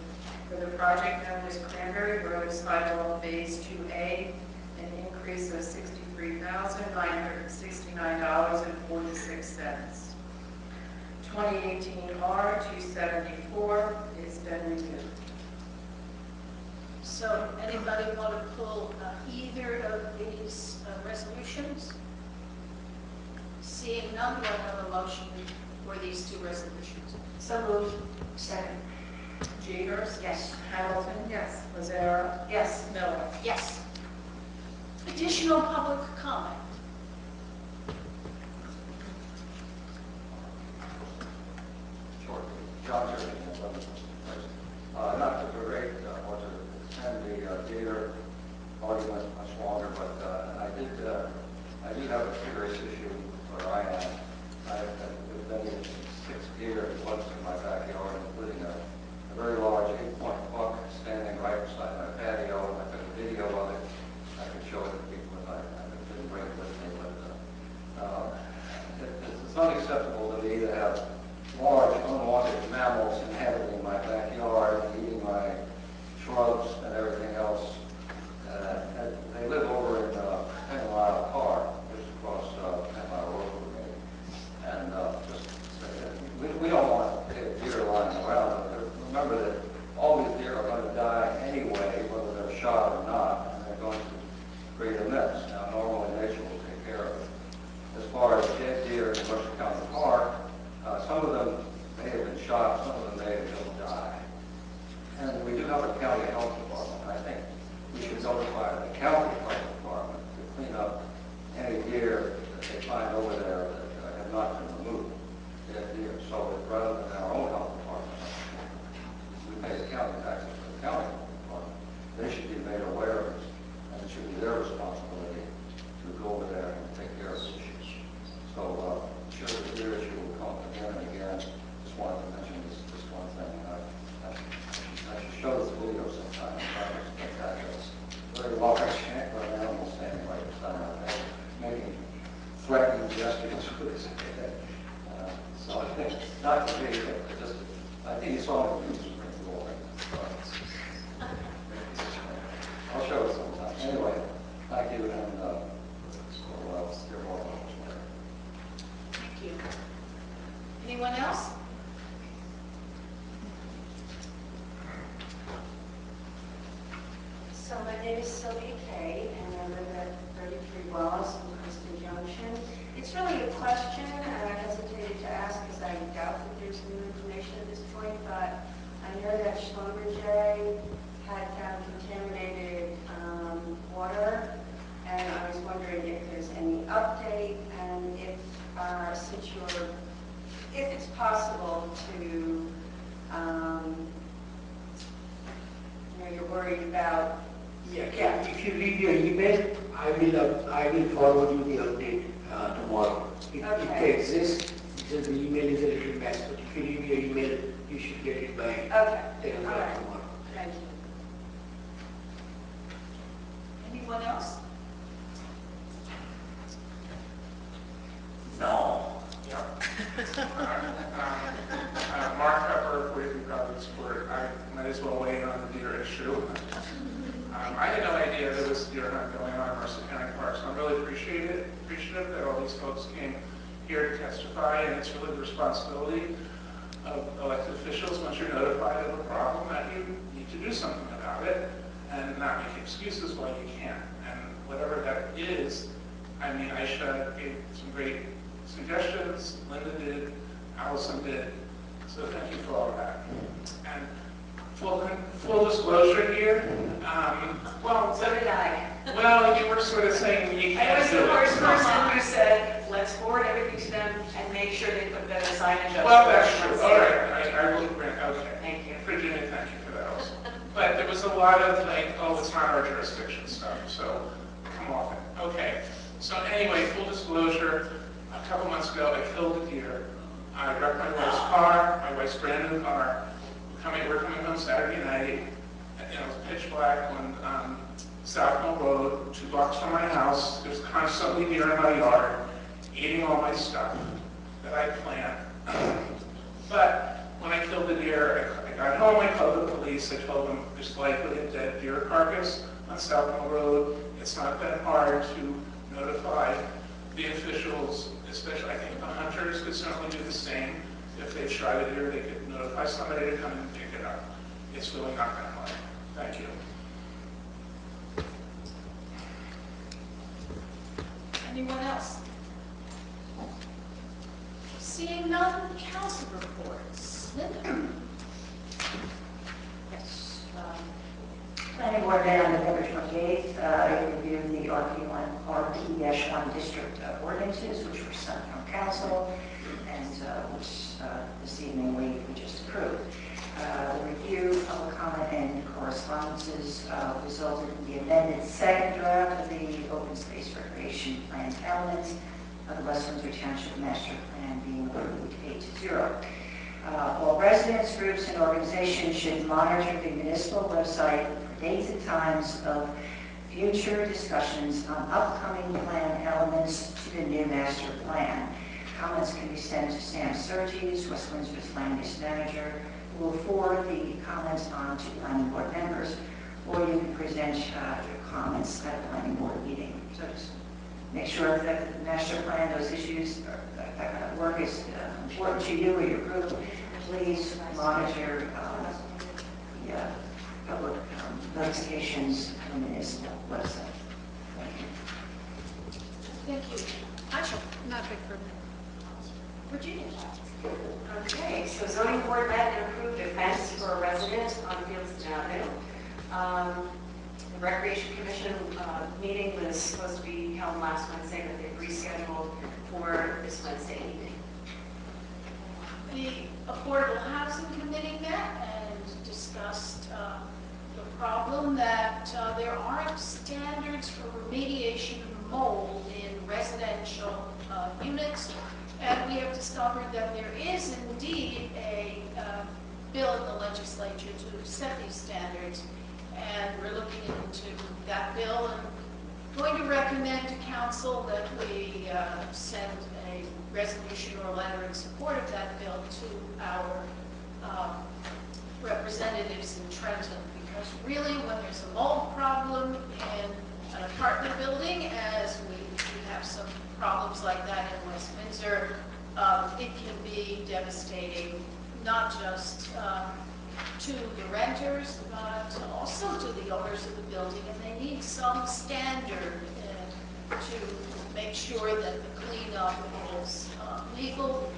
for the project known as Cranberry Road Sidewalk Phase 2A, an increase of $63,969.46. 2018 R-274 has been removed. So anybody want to pull either of these resolutions? Seeing none, do I have a motion for these two resolutions? So moved. Second. Chambers, Yes. Hamilton, Yes. Lazara, Yes. Miller. Yes. Additional public comment. Sure. John Church, not to berate or to extend the Gator argument much longer, but I do have a serious issue where I am. I've been in 6 deer and once in my backyard, including a very large 8-point buck standing right beside my patio, and I took a video of it. I could show it to people if I didn't bring it with me, but it's unacceptable to me to have large unwanted mammals inhabiting my backyard, eating my shrubs and everything else. And they live over in remember that all these deer are going to die anyway, whether they're shot or not, and they're going to create a mess. Now, normally nature will take care of it. As far as dead deer in Mercer County Park, some of them may have been shot, some of them may have just died. And we do have a county health department. I think we should notify the county health department to clean up any deer that they find over there that have not been removed, dead deer. So that rather than our own health department, we pay the county taxes for the county health department. They should be made aware of it, and it should be their responsibility to go over there and take care of the issues. So I'm sure the deer issue will come again and again. Just wanted to mention this one thing. I should show this video sometime. It's spectacular. Very large animal standing right beside our head, making threatening gestures with his head. So I think, not to me, but just, I think he saw it in the pretty cool. I'll show it sometime. Anyway, thank you, and you're welcome. Thank you. Anyone else? So my name is Sylvia Kay, and I live at 33 Wallace in Princeton Junction. It's really a question, and I hesitated to ask because I doubt that there's new information at this point, but I know that Schlumberger had found contaminated water, and I was wondering if there's any update, and if it's possible to, you're worried about. Yeah, if you read your email, I will forward you the update tomorrow. It exists, the email is a little mess, but if you read your email, you should get it by 10 o'clock tomorrow. Thank you. Anyone else? No. Yeah. Mark Pepper, 43 Providence Court. I might as well weigh in on the deer issue. I had no idea there was deer hunt going on in Mercer County Park, so I'm really appreciative that all these folks came here to testify, and it's really the responsibility of elected officials, once you're notified of a problem, that you need to do something about it and not make excuses why you can't. And whatever that is, I mean, Aisha gave some great suggestions, Linda did, Allison did, so thank you for all of that. And full disclosure here, well, So did I. Well, you were sort of saying you can't I was do the it. first person who said, let's forward everything to them and make sure they put better signage up. Well, that's true. All right, I will grant, okay. Thank you. Virginia, thank you for that also. But there was a lot of like, oh, it's not our jurisdiction stuff, so come off it. Okay, so anyway, full disclosure, a couple months ago, I killed a deer. I wrecked my wife's car, my wife's brand new car. We're coming home Saturday night, and it was pitch black on South Mill Road, 2 blocks from my house. There's constantly deer in my yard, eating all my stuff that I plant. But when I killed the deer, I got home, I called the police, I told them there's likely a dead deer carcass on South Mill Road. It's not that hard to notify the officials, especially I think the hunters could certainly do the same. If they've shot a deer, they could notify somebody to come and pick it up. It's really not that hard. Thank you. Anyone else? Seeing none, council reports. Linda? Yes. Planning board met on November 28th. I reviewed the RP-1 district ordinances, which were sent from council, and which this evening we just approved. The review, public comment, and correspondences resulted in the amended second draft of the open space recreation plan elements of the West Windsor Township Master Plan being approved 8-0. All residents, groups, and organizations should monitor the municipal website for dates and times of future discussions on upcoming plan elements to the new master plan. Comments can be sent to Sam Surtees, West Windsor's land use manager, who will forward the comments on to planning board members, or you can present your comments at a planning board meeting. So just make sure that the master plan, those issues, that kind of work is important to you or your group. Please monitor notifications on the municipal website. Thank you. Thank you. Aisha? Nothing for me. Virginia? Okay, so zoning board met and approved a fence for a resident on Fieldston Avenue. The Recreation Commission meeting was supposed to be held last Wednesday, but they've rescheduled for this Wednesday evening. The Affordable Housing Committee met and discussed the problem that there aren't standards for remediation of mold in residential units. And we have discovered that there is indeed a bill in the legislature to set these standards. And we're looking into that bill and going to recommend to council that we send a resolution or letter in support of that bill to our representatives in Trenton. Because really, when there's a mold problem in an apartment building, as we have some problems like that in West Windsor, it can be devastating, not just to the renters, but also to the owners of the building, and they need some standard to make sure that the cleanup is legal,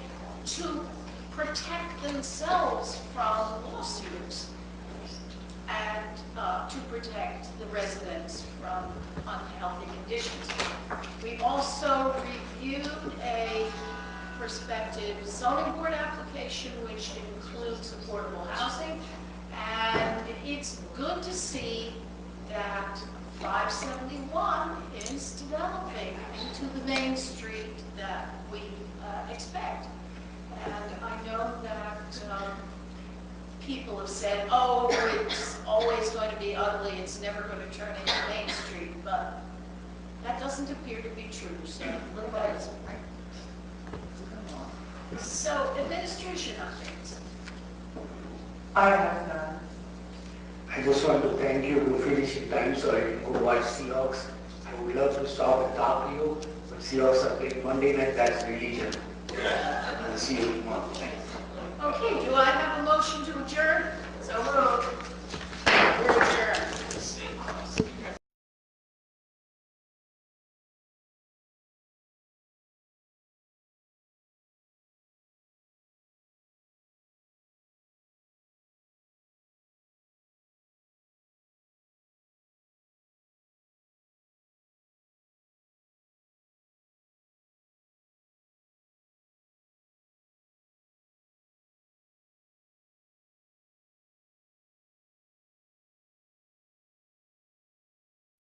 to protect themselves from lawsuits, and to protect the residents from unhealthy conditions. We also reviewed a prospective zoning board application which includes affordable housing, and it's good to see that 571 is developing into the main street that we expect. And I know that people have said, oh, it's always going to be ugly, it's never going to turn into Main Street, but that doesn't appear to be true, so look at it. So, administration updates. I have none. I just want to thank you to finish in time so I can go watch Seahawks. I would love to stop and talk to you, but Seahawks are playing Monday night, that's religion. I'll see you tomorrow. Thanks. Okay, do I have a motion to adjourn?